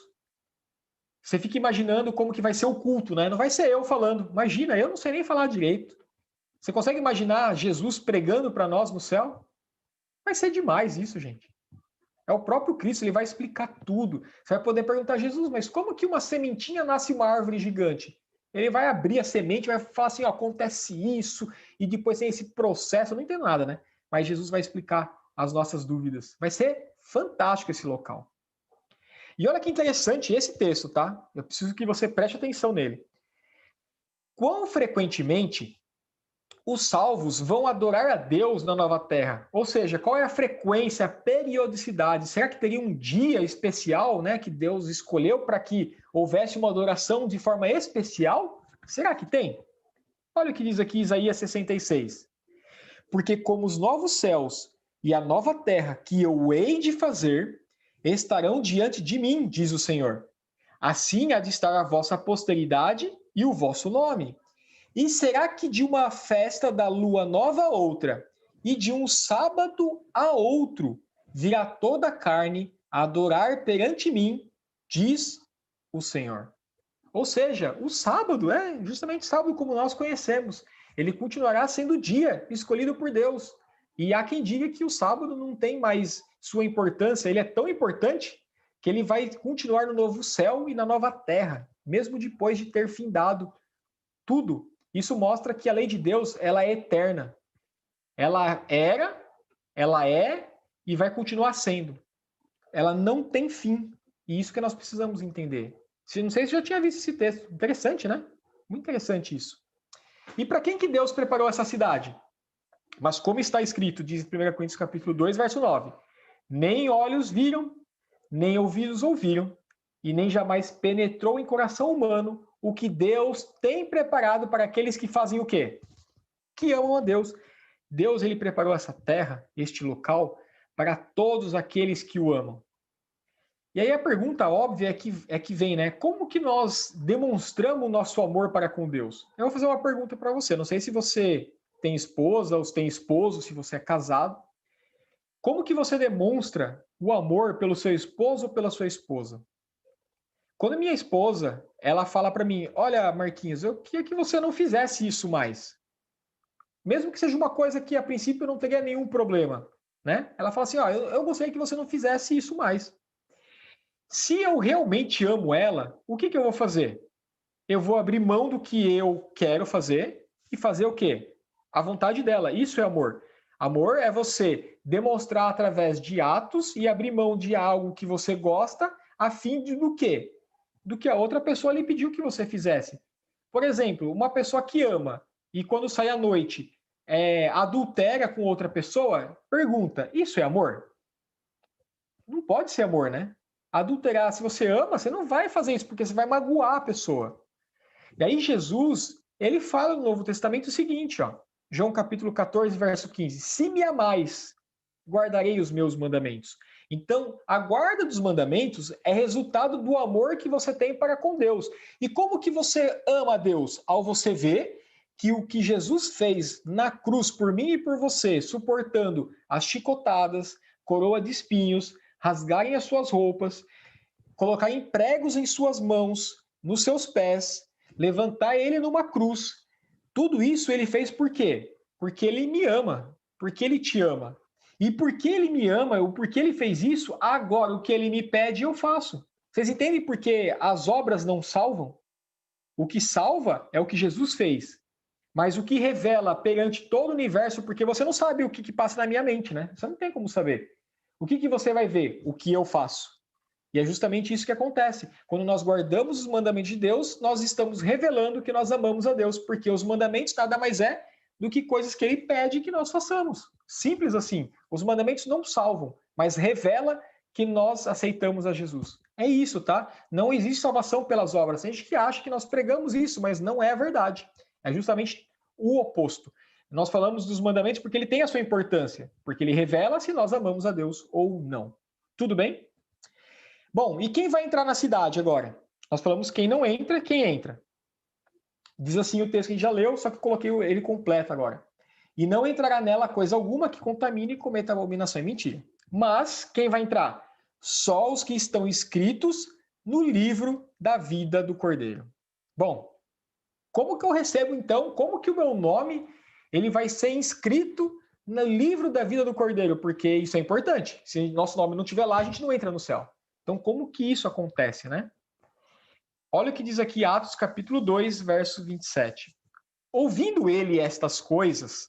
Você fica imaginando como que vai ser o culto, né? Não vai ser eu falando. Imagina, eu não sei nem falar direito. Você consegue imaginar Jesus pregando para nós no céu? Vai ser demais isso, gente. É o próprio Cristo, ele vai explicar tudo. Você vai poder perguntar a Jesus, mas como que uma sementinha nasce uma árvore gigante? Ele vai abrir a semente, vai falar assim, ó, acontece isso, e depois tem esse processo. Eu não entendo nada, né? Mas Jesus vai explicar as nossas dúvidas. Vai ser fantástico esse local. E olha que interessante esse texto, tá? Eu preciso que você preste atenção nele. Quão frequentemente os salvos vão adorar a Deus na nova terra? Ou seja, qual é a frequência, a periodicidade? Será que teria um dia especial, né, que Deus escolheu para que houvesse uma adoração de forma especial? Será que tem? Olha o que diz aqui Isaías 66. Porque como os novos céus e a nova terra que eu hei de fazer estarão diante de mim, diz o Senhor. Assim há de estar a vossa posteridade e o vosso nome. E será que de uma festa da lua nova a outra, e de um sábado a outro, virá toda a carne a adorar perante mim, diz o Senhor. Ou seja, o sábado é justamente sábado como nós conhecemos. Ele continuará sendo o dia escolhido por Deus. E há quem diga que o sábado não tem mais sua importância, ele é tão importante que ele vai continuar no novo céu e na nova terra, mesmo depois de ter findado tudo. Isso mostra que a lei de Deus, ela é eterna. Ela era, ela é e vai continuar sendo. Ela não tem fim. E isso que nós precisamos entender. Não sei se já tinha visto esse texto. Interessante, né? Muito interessante isso. E para quem que Deus preparou essa cidade? Mas como está escrito, diz em 1 Coríntios capítulo 2, verso 9. Nem olhos viram, nem ouvidos ouviram, e nem jamais penetrou em coração humano o que Deus tem preparado para aqueles que fazem o quê? Que amam a Deus. Deus, ele preparou essa terra, este local, para todos aqueles que o amam. E aí a pergunta óbvia é que vem, né? Como que nós demonstramos o nosso amor para com Deus? Eu vou fazer uma pergunta para você. Não sei se você tem esposa ou se tem esposo, se você é casado. Como que você demonstra o amor pelo seu esposo ou pela sua esposa? Quando minha esposa, ela fala para mim, olha, Marquinhos, eu queria que você não fizesse isso mais. Mesmo que seja uma coisa que a princípio não teria nenhum problema, né? Ela fala assim, ó, eu gostaria que você não fizesse isso mais. Se eu realmente amo ela, o que eu vou fazer? Eu vou abrir mão do que eu quero fazer e fazer o quê? A vontade dela. Isso é amor. Amor é você demonstrar através de atos e abrir mão de algo que você gosta a fim de do quê? Do que a outra pessoa lhe pediu que você fizesse. Por exemplo, uma pessoa que ama e quando sai à noite adultera com outra pessoa, pergunta, isso é amor? Não pode ser amor, né? Adulterar, se você ama, você não vai fazer isso, porque você vai magoar a pessoa. E aí Jesus, ele fala no Novo Testamento o seguinte, ó, João capítulo 14, verso 15, se me amais, guardarei os meus mandamentos. Então, a guarda dos mandamentos é resultado do amor que você tem para com Deus. E como que você ama a Deus? Ao você ver que o que Jesus fez na cruz por mim e por você, suportando as chicotadas, coroa de espinhos, rasgarem as suas roupas, colocarem pregos em suas mãos, nos seus pés, levantar ele numa cruz. Tudo isso ele fez por quê? Porque ele me ama, porque ele te ama. E porque ele me ama, ou porque ele fez isso, agora o que ele me pede eu faço. Vocês entendem por que as obras não salvam? O que salva é o que Jesus fez. Mas o que revela perante todo o universo, porque você não sabe o que passa na minha mente, né? Você não tem como saber. O que você vai ver? O que eu faço. E é justamente isso que acontece. Quando nós guardamos os mandamentos de Deus, nós estamos revelando que nós amamos a Deus, porque os mandamentos nada mais é do que coisas que ele pede que nós façamos. Simples assim. Os mandamentos não salvam, mas revela que nós aceitamos a Jesus. É isso, tá? Não existe salvação pelas obras. Tem gente que acha que nós pregamos isso, mas não é a verdade. É justamente o oposto. Nós falamos dos mandamentos porque ele tem a sua importância, porque ele revela se nós amamos a Deus ou não. Tudo bem? Bom, e quem vai entrar na cidade agora? Nós falamos quem não entra, quem entra. Diz assim o texto que a gente já leu, só que eu coloquei ele completo agora. E não entrará nela coisa alguma que contamine e cometa abominação. É mentira. Mas quem vai entrar? Só os que estão escritos no livro da vida do Cordeiro. Bom, como que eu recebo então? Como que o meu nome ele vai ser inscrito no livro da vida do Cordeiro? Porque isso é importante. Se nosso nome não estiver lá, a gente não entra no céu. Então, como que isso acontece, né? Olha o que diz aqui Atos capítulo 2, verso 27. Ouvindo ele estas coisas,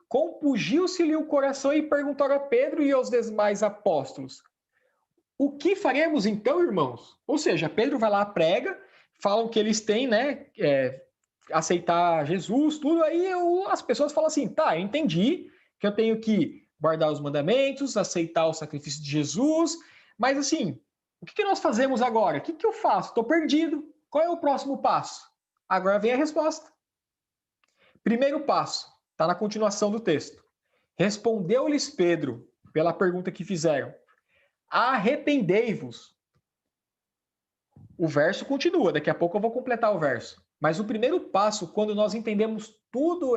compungiu-se-lhe o coração e perguntou a Pedro e aos demais apóstolos: o que faremos então, irmãos? Ou seja, Pedro vai lá, prega, falam que eles têm, né, aceitar Jesus, tudo, aí as pessoas falam assim, tá, eu entendi que eu tenho que guardar os mandamentos, aceitar o sacrifício de Jesus, mas assim, o que nós fazemos agora? O que eu faço? Estou perdido. Qual é o próximo passo? Agora vem a resposta. Primeiro passo, está na continuação do texto. Respondeu-lhes Pedro, pela pergunta que fizeram, arrependei-vos. O verso continua, daqui a pouco eu vou completar o verso. Mas o primeiro passo, quando nós entendemos tudo,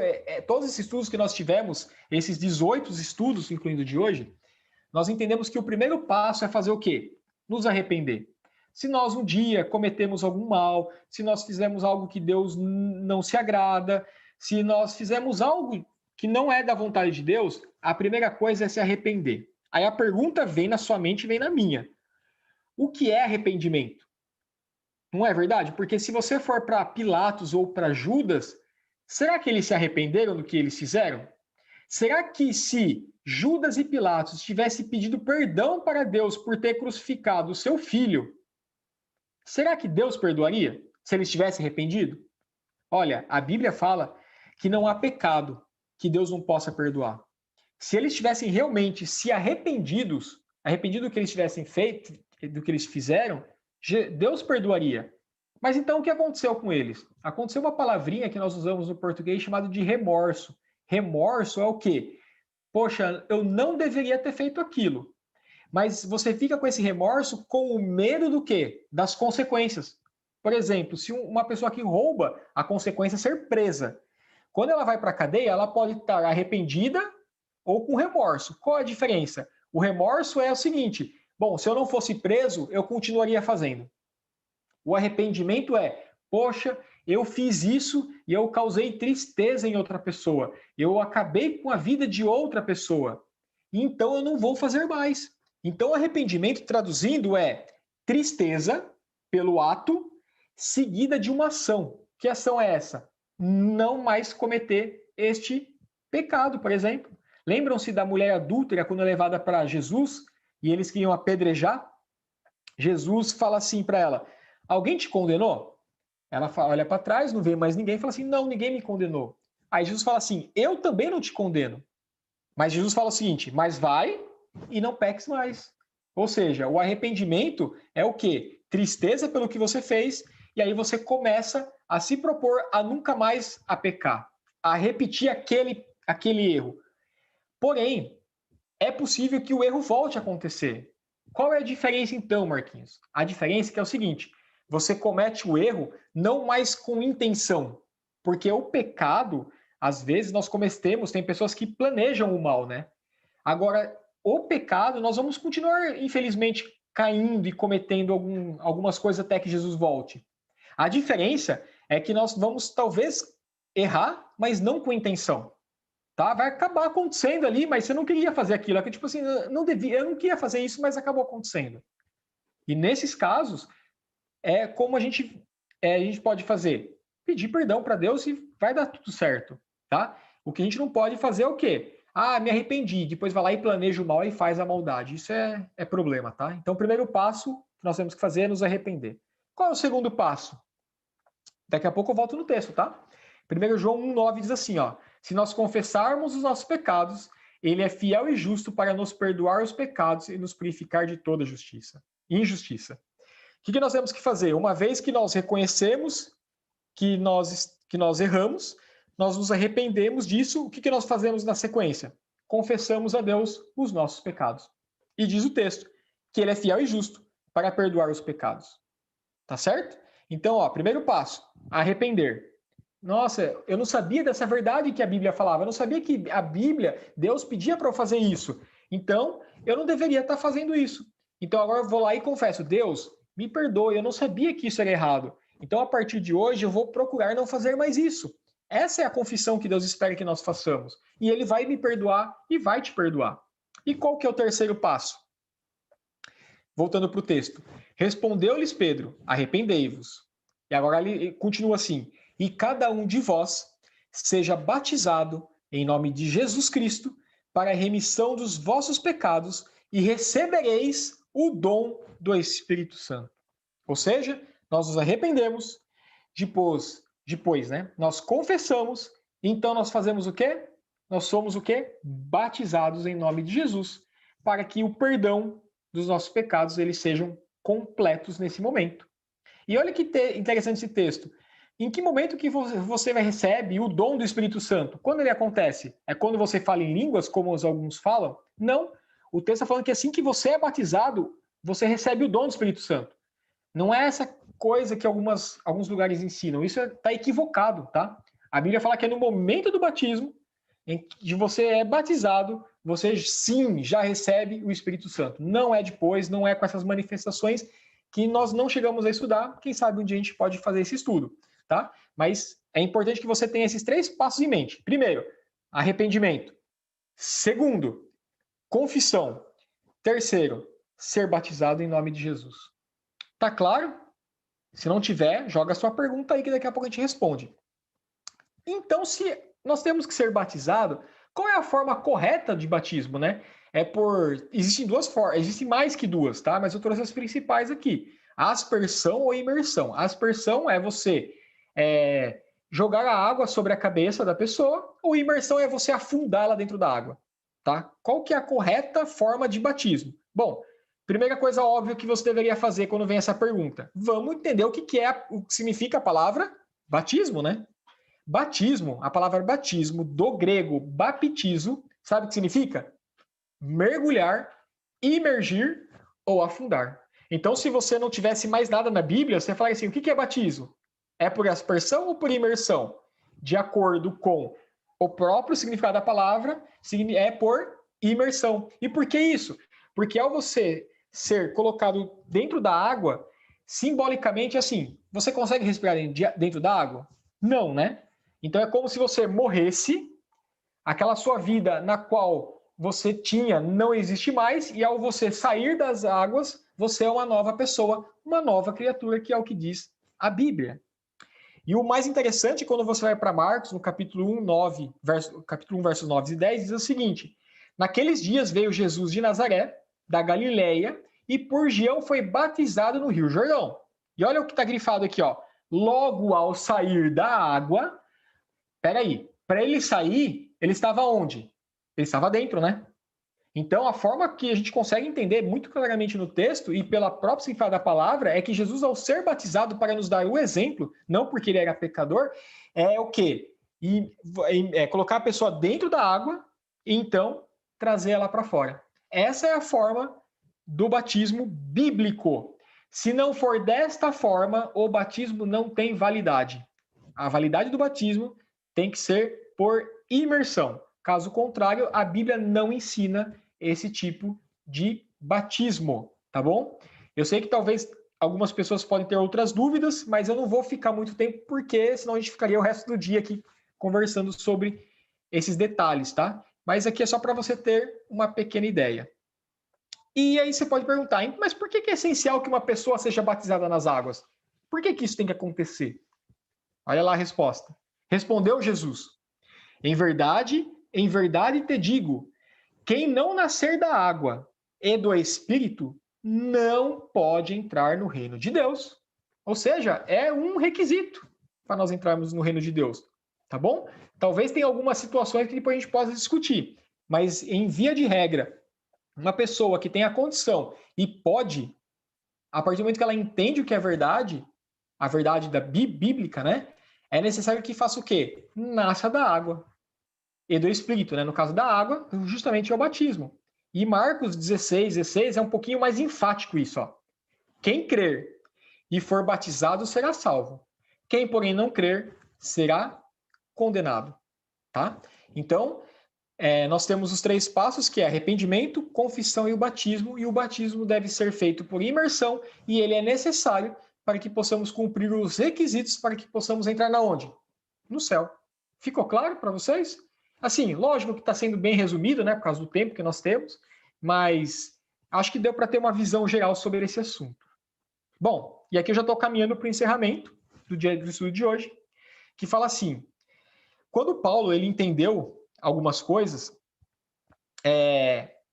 todos esses estudos que nós tivemos, esses 18 estudos, incluindo de hoje, nós entendemos que o primeiro passo é fazer o quê? Nos arrepender. Se nós um dia cometemos algum mal, se nós fizemos algo que Deus não se agrada, se nós fizemos algo que não é da vontade de Deus, a primeira coisa é se arrepender. Aí a pergunta vem na sua mente e vem na minha. O que é arrependimento? Não é verdade? Porque se você for para Pilatos ou para Judas, será que eles se arrependeram do que eles fizeram? Será que se Judas e Pilatos tivessem pedido perdão para Deus por ter crucificado o seu filho, será que Deus perdoaria se eles tivessem arrependido? Olha, a Bíblia fala que não há pecado que Deus não possa perdoar. Se eles tivessem realmente se arrependido do que eles tivessem feito, do que eles fizeram, Deus perdoaria. Mas então o que aconteceu com eles? Aconteceu uma palavrinha que nós usamos no português chamada de remorso. Remorso é o quê? Poxa, eu não deveria ter feito aquilo. Mas você fica com esse remorso com o medo do quê? Das consequências. Por exemplo, se uma pessoa que rouba, a consequência é ser presa. Quando ela vai para a cadeia, ela pode estar arrependida ou com remorso. Qual a diferença? O remorso é o seguinte: bom, se eu não fosse preso, eu continuaria fazendo. O arrependimento é, poxa, eu fiz isso e eu causei tristeza em outra pessoa. Eu acabei com a vida de outra pessoa. Então eu não vou fazer mais. Então arrependimento, traduzindo, é tristeza pelo ato seguida de uma ação. Que ação é essa? Não mais cometer este pecado, por exemplo. Lembram-se da mulher adúltera quando é levada para Jesus e eles queriam apedrejar? Jesus fala assim para ela: alguém te condenou? Ela olha para trás, não vê mais ninguém, e fala assim: não, ninguém me condenou. Aí Jesus fala assim: eu também não te condeno. Mas Jesus fala o seguinte: mas vai e não peques mais. Ou seja, o arrependimento é o quê? Tristeza pelo que você fez, e aí você começa a se propor a nunca mais a pecar, a repetir aquele erro. Porém, é possível que o erro volte a acontecer. Qual é a diferença então, Marquinhos? A diferença é que é o seguinte, você comete o erro não mais com intenção, porque o pecado, às vezes nós cometemos, tem pessoas que planejam o mal, né? Agora, o pecado, nós vamos continuar, infelizmente, caindo e cometendo algumas coisas até que Jesus volte. A diferença é que nós vamos, talvez, errar, mas não com intenção. Tá? Vai acabar acontecendo ali, mas você não queria fazer aquilo. É que, tipo assim, eu não queria fazer isso, mas acabou acontecendo. E nesses casos, como a gente pode fazer? Pedir perdão para Deus e vai dar tudo certo. Tá? O que a gente não pode fazer é o quê? Ah, me arrependi. Depois vai lá e planeja o mal e faz a maldade. Isso é problema, tá? Então, o primeiro passo que nós temos que fazer é nos arrepender. Qual é o segundo passo? Daqui a pouco eu volto no texto, tá? 1 João 1,9 diz assim, ó. Se nós confessarmos os nossos pecados, ele é fiel e justo para nos perdoar os pecados e nos purificar de toda injustiça. O que nós temos que fazer? Uma vez que nós reconhecemos que nós erramos, nós nos arrependemos disso, o que nós fazemos na sequência? Confessamos a Deus os nossos pecados. E diz o texto que ele é fiel e justo para perdoar os pecados. Tá certo? Então, ó, primeiro passo, arrepender. Nossa, eu não sabia dessa verdade que a Bíblia falava. Eu não sabia que a Bíblia, Deus pedia para eu fazer isso. Então, eu não deveria estar fazendo isso. Então, agora eu vou lá e confesso, Deus, me perdoe, eu não sabia que isso era errado. Então, a partir de hoje, eu vou procurar não fazer mais isso. Essa é a confissão que Deus espera que nós façamos. E Ele vai me perdoar e vai te perdoar. E qual que é o terceiro passo? Voltando para o texto. Respondeu-lhes Pedro, arrependei-vos. E agora ele continua assim, e cada um de vós seja batizado em nome de Jesus Cristo para a remissão dos vossos pecados e recebereis o dom do Espírito Santo. Ou seja, nós nos arrependemos, depois, né? Nós confessamos, então nós fazemos o quê? Nós somos o quê? Batizados em nome de Jesus, para que o perdão dos nossos pecados eles sejam completos nesse momento. E olha que interessante esse texto. Em que momento que você recebe o dom do Espírito Santo? Quando ele acontece? É quando você fala em línguas, como alguns falam? Não. O texto está falando que assim que você é batizado, você recebe o dom do Espírito Santo. Não é essa coisa que alguns lugares ensinam. Isso está equivocado, tá? A Bíblia fala que é no momento do batismo, em que você é batizado, você sim já recebe o Espírito Santo. Não é depois, não é com essas manifestações que nós não chegamos a estudar. Quem sabe um dia a gente pode fazer esse estudo, tá? Mas é importante que você tenha esses 3 passos em mente. Primeiro, arrependimento. Segundo, confissão. Terceiro, ser batizado em nome de Jesus. Tá claro? Se não tiver, joga a sua pergunta aí que daqui a pouco a gente responde. Então, se nós temos que ser batizado, qual é a forma correta de batismo, né? Existem 2 formas, existem mais que 2, tá? Mas eu trouxe as principais aqui. Aspersão ou imersão. Aspersão é você jogar a água sobre a cabeça da pessoa, ou imersão é você afundar ela dentro da água, tá? Qual que é a correta forma de batismo? Bom, primeira coisa óbvia que você deveria fazer quando vem essa pergunta. Vamos entender o que significa a palavra batismo, né? Batismo, a palavra batismo, do grego baptizo, sabe o que significa? Mergulhar, imergir ou afundar. Então, se você não tivesse mais nada na Bíblia, você falaria assim, o que é batismo? É por aspersão ou por imersão? De acordo com o próprio significado da palavra, é por imersão. E por que isso? Porque ao você ser colocado dentro da água, simbolicamente assim, você consegue respirar dentro da água? Não, né? Então é como se você morresse, aquela sua vida na qual você tinha não existe mais, e ao você sair das águas, você é uma nova pessoa, uma nova criatura, que é o que diz a Bíblia. E o mais interessante, quando você vai para Marcos, no capítulo 1, versos 9 e 10, diz o seguinte: naqueles dias veio Jesus de Nazaré, da Galileia, e por Gião foi batizado no Rio Jordão. E olha o que está grifado aqui, ó. Logo ao sair da água, peraí, para ele sair, ele estava onde? Ele estava dentro, né? Então, a forma que a gente consegue entender muito claramente no texto e pela própria significado da palavra é que Jesus, ao ser batizado para nos dar o exemplo, não porque ele era pecador, é o quê? Colocar a pessoa dentro da água e então trazer ela para fora. Essa é a forma do batismo bíblico. Se não for desta forma, o batismo não tem validade. A validade do batismo tem que ser por imersão. Caso contrário, a Bíblia não ensina esse tipo de batismo, tá bom? Eu sei que talvez algumas pessoas podem ter outras dúvidas, mas eu não vou ficar muito tempo, porque senão a gente ficaria o resto do dia aqui conversando sobre esses detalhes, tá? Mas aqui é só para você ter uma pequena ideia. E aí você pode perguntar, mas por que é essencial que uma pessoa seja batizada nas águas? Por que isso tem que acontecer? Olha lá a resposta. Respondeu Jesus: em verdade te digo, quem não nascer da água e do Espírito não pode entrar no reino de Deus. Ou seja, é um requisito para nós entrarmos no reino de Deus. Tá bom? Talvez tenha algumas situações que depois a gente possa discutir, mas em via de regra, uma pessoa que tem a condição e pode, a partir do momento que ela entende o que é verdade, a verdade da bíblica, né? É necessário que faça o quê? Nasça da água e do Espírito, né? No caso da água, justamente é o batismo. E Marcos 16 é um pouquinho mais enfático isso, ó. Quem crer e for batizado será salvo. Quem, porém, não crer será condenado, tá? Então, nós temos os 3 passos, que é arrependimento, confissão e o batismo deve ser feito por imersão, e ele é necessário para que possamos cumprir os requisitos para que possamos entrar na onde? No céu. Ficou claro para vocês? Assim, lógico que está sendo bem resumido, né, por causa do tempo que nós temos, mas acho que deu para ter uma visão geral sobre esse assunto. Bom, e aqui eu já estou caminhando para o encerramento do estudo de hoje, que fala assim: quando Paulo ele entendeu algumas coisas,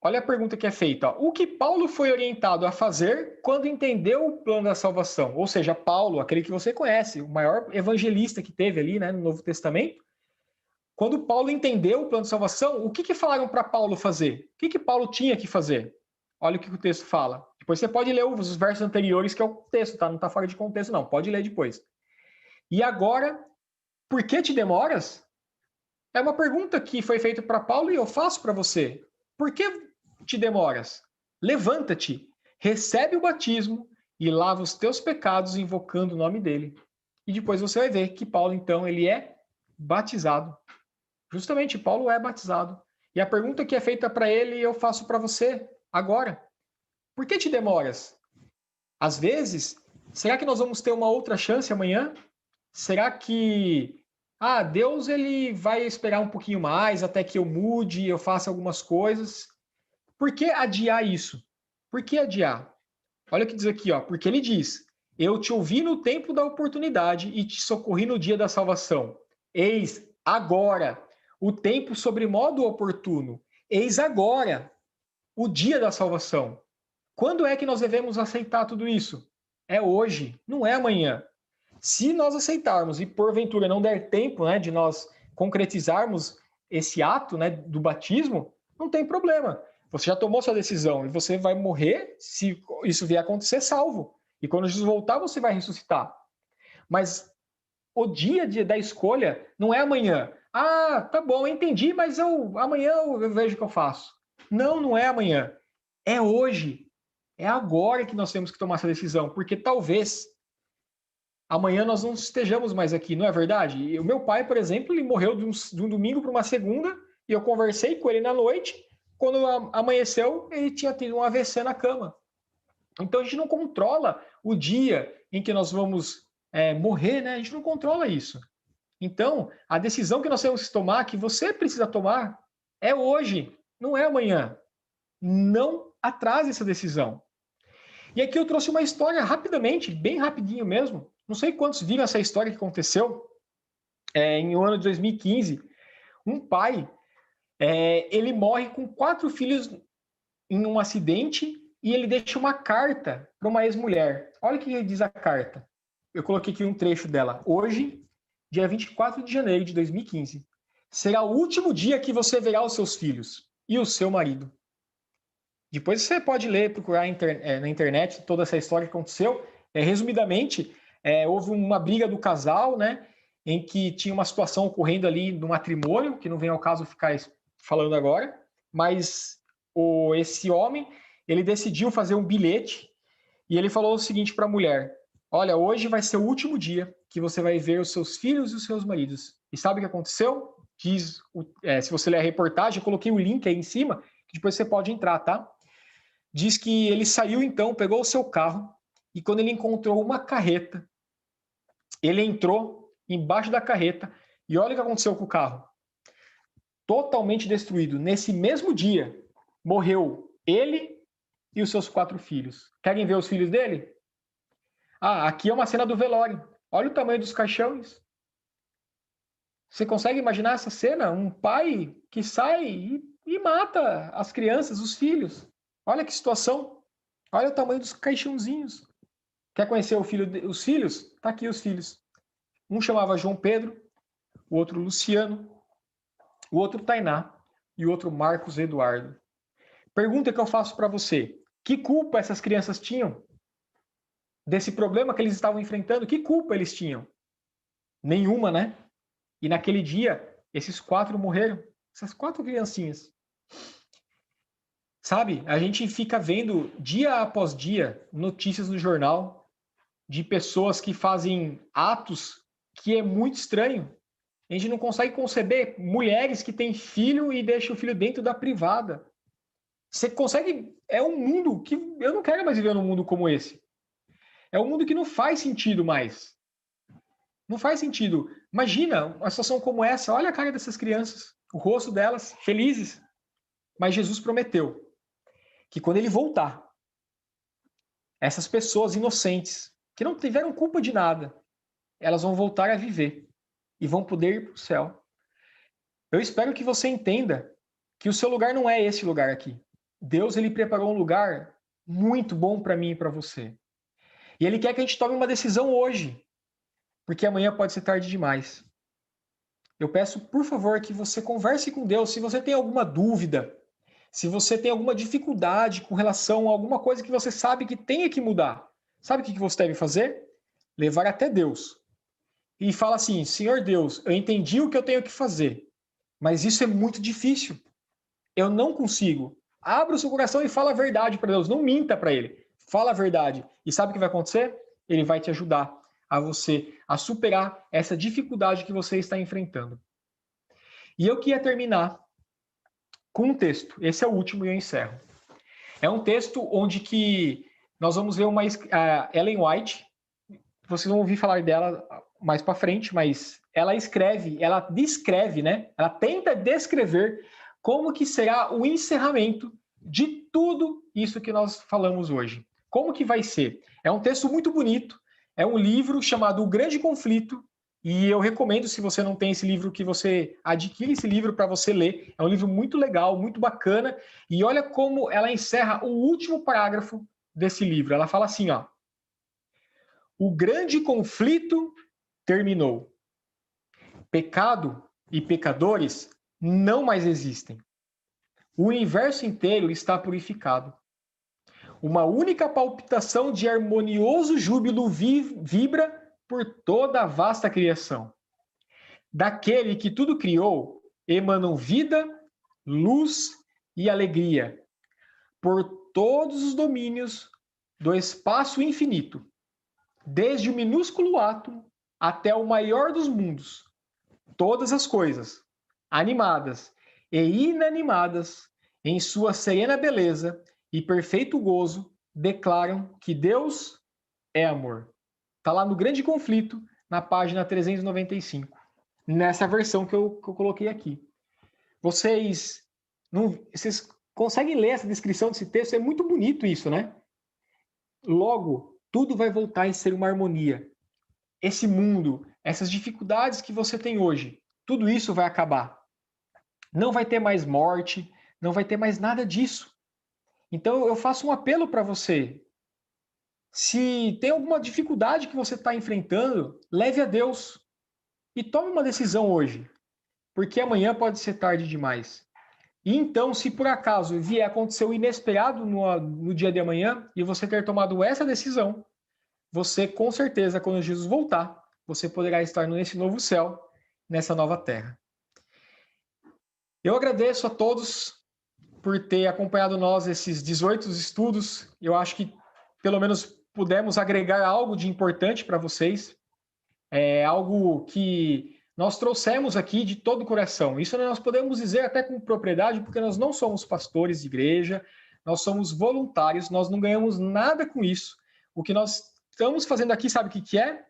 olha a pergunta que é feita. Ó. O que Paulo foi orientado a fazer quando entendeu o plano da salvação? Ou seja, Paulo, aquele que você conhece, o maior evangelista que teve ali, né, no Novo Testamento. Quando Paulo entendeu o plano de salvação, o que falaram para Paulo fazer? O que Paulo tinha que fazer? Olha o que o texto fala. Depois você pode ler os versos anteriores, que é o texto, tá? Não está fora de contexto, não. Pode ler depois. E agora, por que te demoras? É uma pergunta que foi feita para Paulo e eu faço para você. Por que te demoras? Levanta-te, recebe o batismo e lava os teus pecados invocando o nome dele. E depois você vai ver que Paulo, então, ele é batizado. Justamente, Paulo é batizado. E a pergunta que é feita para ele, eu faço para você agora. Por que te demoras? Às vezes, será que nós vamos ter uma outra chance amanhã? Será que Deus ele vai esperar um pouquinho mais até que eu mude, eu faça algumas coisas? Por que adiar isso? Por que adiar? Olha o que diz aqui, ó. Porque ele diz: eu te ouvi no tempo da oportunidade e te socorri no dia da salvação. Eis agora o tempo sobre modo oportuno. Eis agora o dia da salvação. Quando é que nós devemos aceitar tudo isso? É hoje, não é amanhã. Se nós aceitarmos e porventura não der tempo, né, de nós concretizarmos esse ato, né, do batismo, não tem problema. Você já tomou sua decisão e você vai morrer se isso vier a acontecer salvo. E quando Jesus voltar, você vai ressuscitar. Mas o dia da escolha não é amanhã. Tá bom, entendi, mas amanhã eu vejo o que eu faço. Não, não é amanhã. É hoje. É agora que nós temos que tomar essa decisão, porque talvez amanhã nós não estejamos mais aqui, não é verdade? E o meu pai, por exemplo, ele morreu de um domingo para uma segunda, e eu conversei com ele na noite. Quando amanheceu, ele tinha tido um AVC na cama. Então a gente não controla o dia em que nós vamos morrer, né? A gente não controla isso. Então, a decisão que nós temos que tomar, que você precisa tomar, é hoje, não é amanhã. Não atrase essa decisão. E aqui eu trouxe uma história rapidamente, bem rapidinho mesmo. Não sei quantos viram essa história que aconteceu em o ano de 2015. Um pai, ele morre com 4 filhos em um acidente e ele deixa uma carta para uma ex-mulher. Olha o que diz a carta. Eu coloquei aqui um trecho dela. Hoje, dia 24 de janeiro de 2015, será o último dia que você verá os seus filhos e o seu marido. Depois você pode ler, procurar na internet toda essa história que aconteceu. Resumidamente, houve uma briga do casal, né, em que tinha uma situação ocorrendo ali no matrimônio, que não vem ao caso ficar falando agora, mas esse homem, ele decidiu fazer um bilhete e ele falou o seguinte para a mulher: olha, hoje vai ser o último dia que você vai ver os seus filhos e os seus maridos. E sabe o que aconteceu? Diz, se você ler a reportagem, eu coloquei o link aí em cima, que depois você pode entrar, tá? Diz que ele saiu então, pegou o seu carro, e quando ele encontrou uma carreta, ele entrou embaixo da carreta, e olha o que aconteceu com o carro. Totalmente destruído. Nesse mesmo dia, morreu ele e os seus 4 filhos. Querem ver os filhos dele? Ah, aqui é uma cena do velório. Olha o tamanho dos caixões. Você consegue imaginar essa cena? Um pai que sai e mata as crianças, os filhos. Olha que situação. Olha o tamanho dos caixãozinhos. Quer conhecer os filhos? Tá aqui os filhos. Um chamava João Pedro, o outro Luciano, o outro Tainá e o outro Marcos Eduardo. Pergunta que eu faço para você. Que culpa essas crianças tinham desse problema que eles estavam enfrentando? Que culpa eles tinham? Nenhuma, né? E naquele dia, esses 4 morreram. Essas 4 criancinhas. Sabe, a gente fica vendo dia após dia notícias no jornal de pessoas que fazem atos que é muito estranho. A gente não consegue conceber mulheres que têm filho e deixam o filho dentro da privada. Você consegue... É um mundo que eu não quero mais viver num mundo como esse. É um mundo que não faz sentido mais. Não faz sentido. Imagina uma situação como essa. Olha a cara dessas crianças. O rosto delas, felizes. Mas Jesus prometeu que quando ele voltar, essas pessoas inocentes, que não tiveram culpa de nada, elas vão voltar a viver e vão poder ir para o céu. Eu espero que você entenda que o seu lugar não é esse lugar aqui. Deus, ele preparou um lugar muito bom para mim e para você. E ele quer que a gente tome uma decisão hoje, porque amanhã pode ser tarde demais. Eu peço, por favor, que você converse com Deus. Se você tem alguma dúvida, se você tem alguma dificuldade com relação a alguma coisa que você sabe que tenha que mudar, sabe o que você deve fazer? Levar até Deus. E fala assim: Senhor Deus, eu entendi o que eu tenho que fazer, mas isso é muito difícil. Eu não consigo. Abra o seu coração e fala a verdade para Deus. Não minta para Ele. Fala a verdade. E sabe o que vai acontecer? Ele vai te ajudar a superar essa dificuldade que você está enfrentando. E eu queria terminar com um texto. Esse é o último e eu encerro. É um texto onde que nós vamos ver a Ellen White. Vocês vão ouvir falar dela mais para frente, mas ela descreve, né? Ela tenta descrever como que será o encerramento de tudo isso que nós falamos hoje. Como que vai ser? É um texto muito bonito. É um livro chamado O Grande Conflito, e eu recomendo, se você não tem esse livro, que você adquira esse livro para você ler. É um livro muito legal, muito bacana, e olha como ela encerra o último parágrafo desse livro. Ela fala assim, ó: o grande conflito terminou. Pecado e pecadores não mais existem. O universo inteiro está purificado. Uma única palpitação de harmonioso júbilo vibra por toda a vasta criação. Daquele que tudo criou, emanam vida, luz e alegria, por todos os domínios do espaço infinito, desde o minúsculo átomo até o maior dos mundos. Todas as coisas, animadas e inanimadas, em sua serena beleza e perfeito gozo, declaram que Deus é amor. Está lá no Grande Conflito, na página 395, nessa versão que eu coloquei aqui. Vocês conseguem ler essa descrição desse texto? É muito bonito isso, né? Logo, tudo vai voltar a ser uma harmonia. Esse mundo, essas dificuldades que você tem hoje, tudo isso vai acabar. Não vai ter mais morte, não vai ter mais nada disso. Então eu faço um apelo para você. Se tem alguma dificuldade que você está enfrentando, leve a Deus e tome uma decisão hoje, porque amanhã pode ser tarde demais. E então, se por acaso vier acontecer o inesperado no dia de amanhã e você ter tomado essa decisão, você com certeza, quando Jesus voltar, você poderá estar nesse novo céu, nessa nova terra. Eu agradeço a todos por ter acompanhado nós esses 18 estudos. Eu acho que pelo menos pudemos agregar algo de importante para vocês. É algo que nós trouxemos aqui de todo o coração. Isso nós podemos dizer até com propriedade, porque nós não somos pastores de igreja, nós somos voluntários, nós não ganhamos nada com isso. O que nós estamos fazendo aqui, sabe o que é?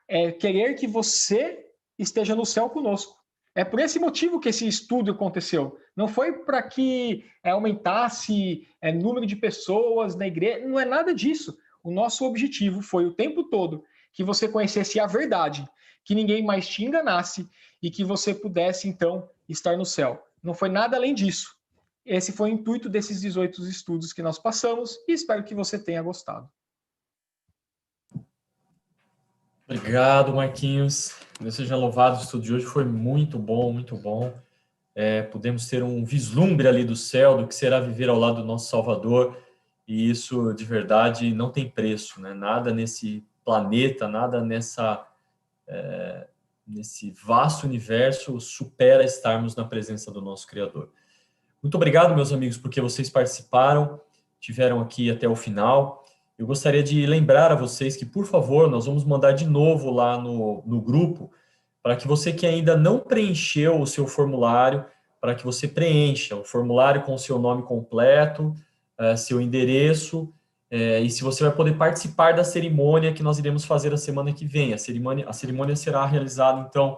É querer que você esteja no céu conosco. É por esse motivo que esse estudo aconteceu. Não foi para que aumentasse número de pessoas na igreja, não é nada disso. O nosso objetivo foi o tempo todo que você conhecesse a verdade, que ninguém mais te enganasse e que você pudesse, então, estar no céu. Não foi nada além disso. Esse foi o intuito desses 18 estudos que nós passamos e espero que você tenha gostado. Obrigado, Marquinhos. Deus seja louvado. O estudo de hoje foi muito bom, muito bom. Pudemos ter um vislumbre ali do céu, do que será viver ao lado do nosso Salvador, e isso, de verdade, não tem preço, né? Nada nesse planeta, nada nesse vasto universo supera estarmos na presença do nosso Criador. Muito obrigado, meus amigos, porque vocês participaram, tiveram aqui até o final. Eu gostaria de lembrar a vocês que, por favor, nós vamos mandar de novo lá no grupo, para que você que ainda não preencheu o seu formulário, para que você preencha o formulário com o seu nome completo, seu endereço, e se você vai poder participar da cerimônia que nós iremos fazer a semana que vem. A cerimônia será realizada, então,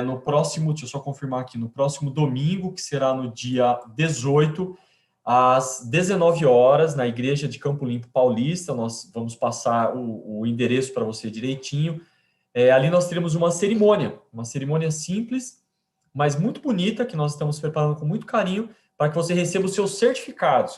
no próximo, deixa eu só confirmar aqui, no próximo domingo, que será no dia 18, às 19 horas, na Igreja de Campo Limpo Paulista. Nós vamos passar o endereço para você direitinho. Ali nós teremos uma cerimônia simples, mas muito bonita, que nós estamos preparando com muito carinho, para que você receba o seu certificado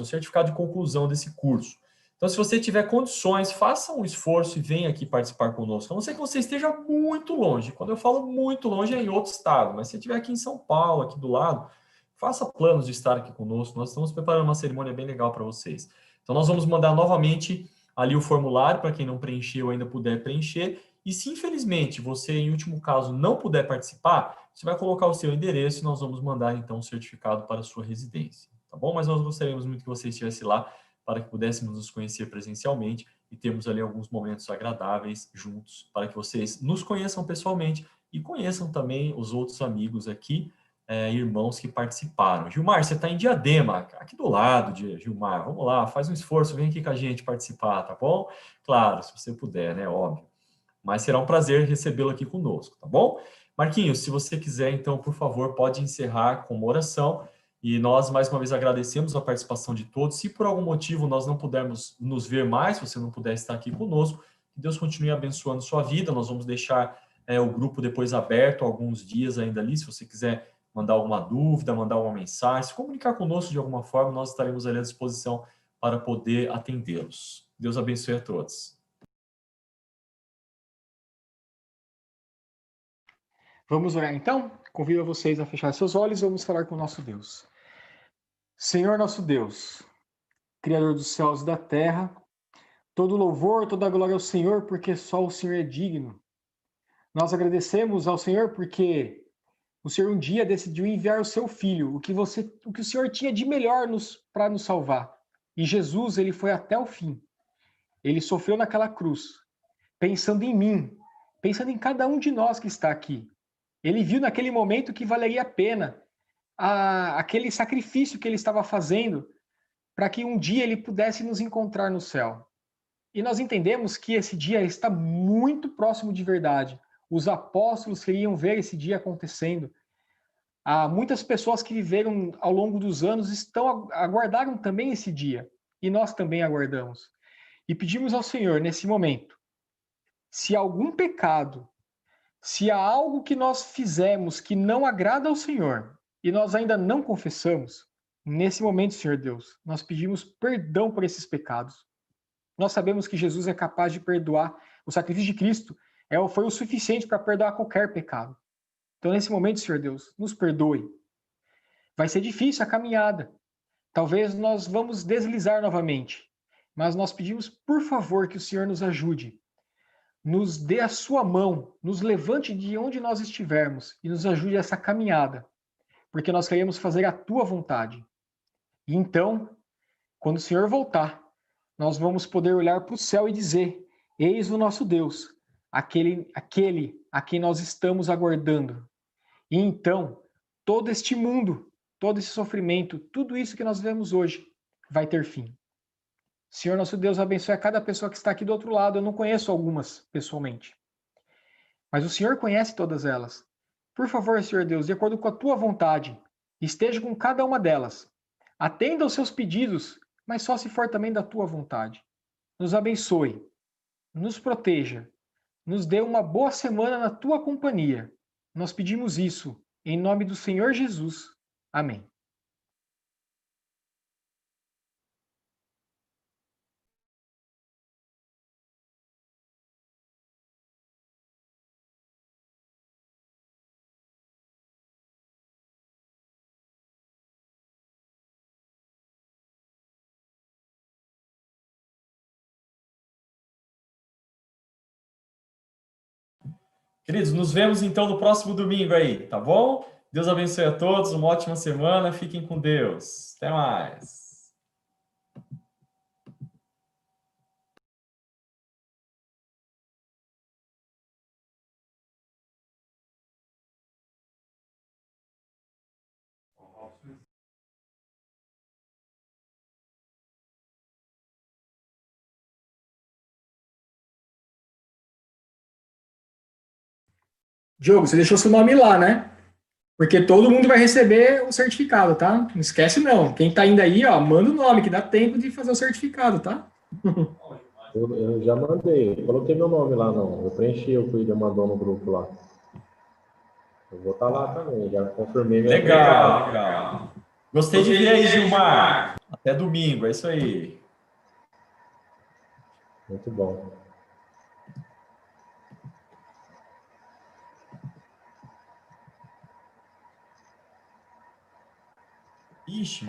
de conclusão desse curso. Então, se você tiver condições, faça um esforço e venha aqui participar conosco. A não ser que você esteja muito longe. Quando eu falo muito longe, é em outro estado. Mas se você estiver aqui em São Paulo, aqui do lado, faça planos de estar aqui conosco. Nós estamos preparando uma cerimônia bem legal para vocês. Então, nós vamos mandar novamente ali o formulário, para quem não preencheu ainda puder preencher. E se, infelizmente, você, em último caso, não puder participar, você vai colocar o seu endereço e nós vamos mandar, então, o certificado para a sua residência. Tá bom? Mas nós gostaríamos muito que você estivesse lá, para que pudéssemos nos conhecer presencialmente e termos ali alguns momentos agradáveis juntos, para que vocês nos conheçam pessoalmente e conheçam também os outros amigos aqui, irmãos que participaram. Gilmar, você está em Diadema, aqui do lado de Gilmar. Vamos lá, faz um esforço, vem aqui com a gente participar, tá bom? Claro, se você puder, né? Óbvio. Mas será um prazer recebê-lo aqui conosco, tá bom? Marquinhos, se você quiser, então, por favor, pode encerrar com uma oração. E nós, mais uma vez, agradecemos a participação de todos. Se por algum motivo nós não pudermos nos ver mais, se você não puder estar aqui conosco, que Deus continue abençoando sua vida. Nós vamos deixar o grupo depois aberto alguns dias ainda ali. Se você quiser mandar alguma dúvida, mandar uma mensagem, se comunicar conosco de alguma forma, nós estaremos ali à disposição para poder atendê-los. Deus abençoe a todos. Vamos orar então? Convido vocês a fechar seus olhos e vamos falar com o nosso Deus. Senhor nosso Deus, Criador dos céus e da terra, todo louvor, toda glória ao Senhor, porque só o Senhor é digno. Nós agradecemos ao Senhor porque o Senhor um dia decidiu enviar o seu Filho, o que o Senhor tinha de melhor para nos salvar. E Jesus, ele foi até o fim. Ele sofreu naquela cruz, pensando em mim, pensando em cada um de nós que está aqui. Ele viu naquele momento que valeria a pena aquele sacrifício que ele estava fazendo para que um dia ele pudesse nos encontrar no céu. E nós entendemos que esse dia está muito próximo de verdade. Os apóstolos queriam ver esse dia acontecendo. Muitas pessoas que viveram ao longo dos anos aguardaram também esse dia. E nós também aguardamos. E pedimos ao Senhor, nesse momento, se algum pecado, se há algo que nós fizemos que não agrada ao Senhor e nós ainda não confessamos, nesse momento, Senhor Deus, nós pedimos perdão por esses pecados. Nós sabemos que Jesus é capaz de perdoar. O sacrifício de Cristo foi o suficiente para perdoar qualquer pecado. Então, nesse momento, Senhor Deus, nos perdoe. Vai ser difícil a caminhada. Talvez nós vamos deslizar novamente. Mas nós pedimos, por favor, que o Senhor nos ajude. Nos dê a sua mão, nos levante de onde nós estivermos e nos ajude essa caminhada, porque nós queremos fazer a tua vontade. E então, quando o Senhor voltar, nós vamos poder olhar para o céu e dizer: eis o nosso Deus, aquele a quem nós estamos aguardando. E então, todo este mundo, todo esse sofrimento, tudo isso que nós vemos hoje, vai ter fim. Senhor nosso Deus, abençoe a cada pessoa que está aqui do outro lado. Eu não conheço algumas pessoalmente, mas o Senhor conhece todas elas. Por favor, Senhor Deus, de acordo com a tua vontade, esteja com cada uma delas. Atenda aos seus pedidos, mas só se for também da tua vontade. Nos abençoe, nos proteja, nos dê uma boa semana na tua companhia. Nós pedimos isso em nome do Senhor Jesus. Amém. Queridos, nos vemos então no próximo domingo aí, tá bom? Deus abençoe a todos, uma ótima semana, fiquem com Deus. Até mais. Diogo, você deixou seu nome lá, né? Porque todo mundo vai receber o certificado, tá? Não esquece não. Quem tá indo aí, ó, manda o nome, que dá tempo de fazer o certificado, tá? Eu já mandei, coloquei meu nome lá, não. Eu preenchi o que o William mandou no grupo lá. Eu vou estar lá também, já confirmei minha Legal, legal. Gostei de ver aí, Gilmar. Até domingo, é isso aí. Muito bom. Ixi, mas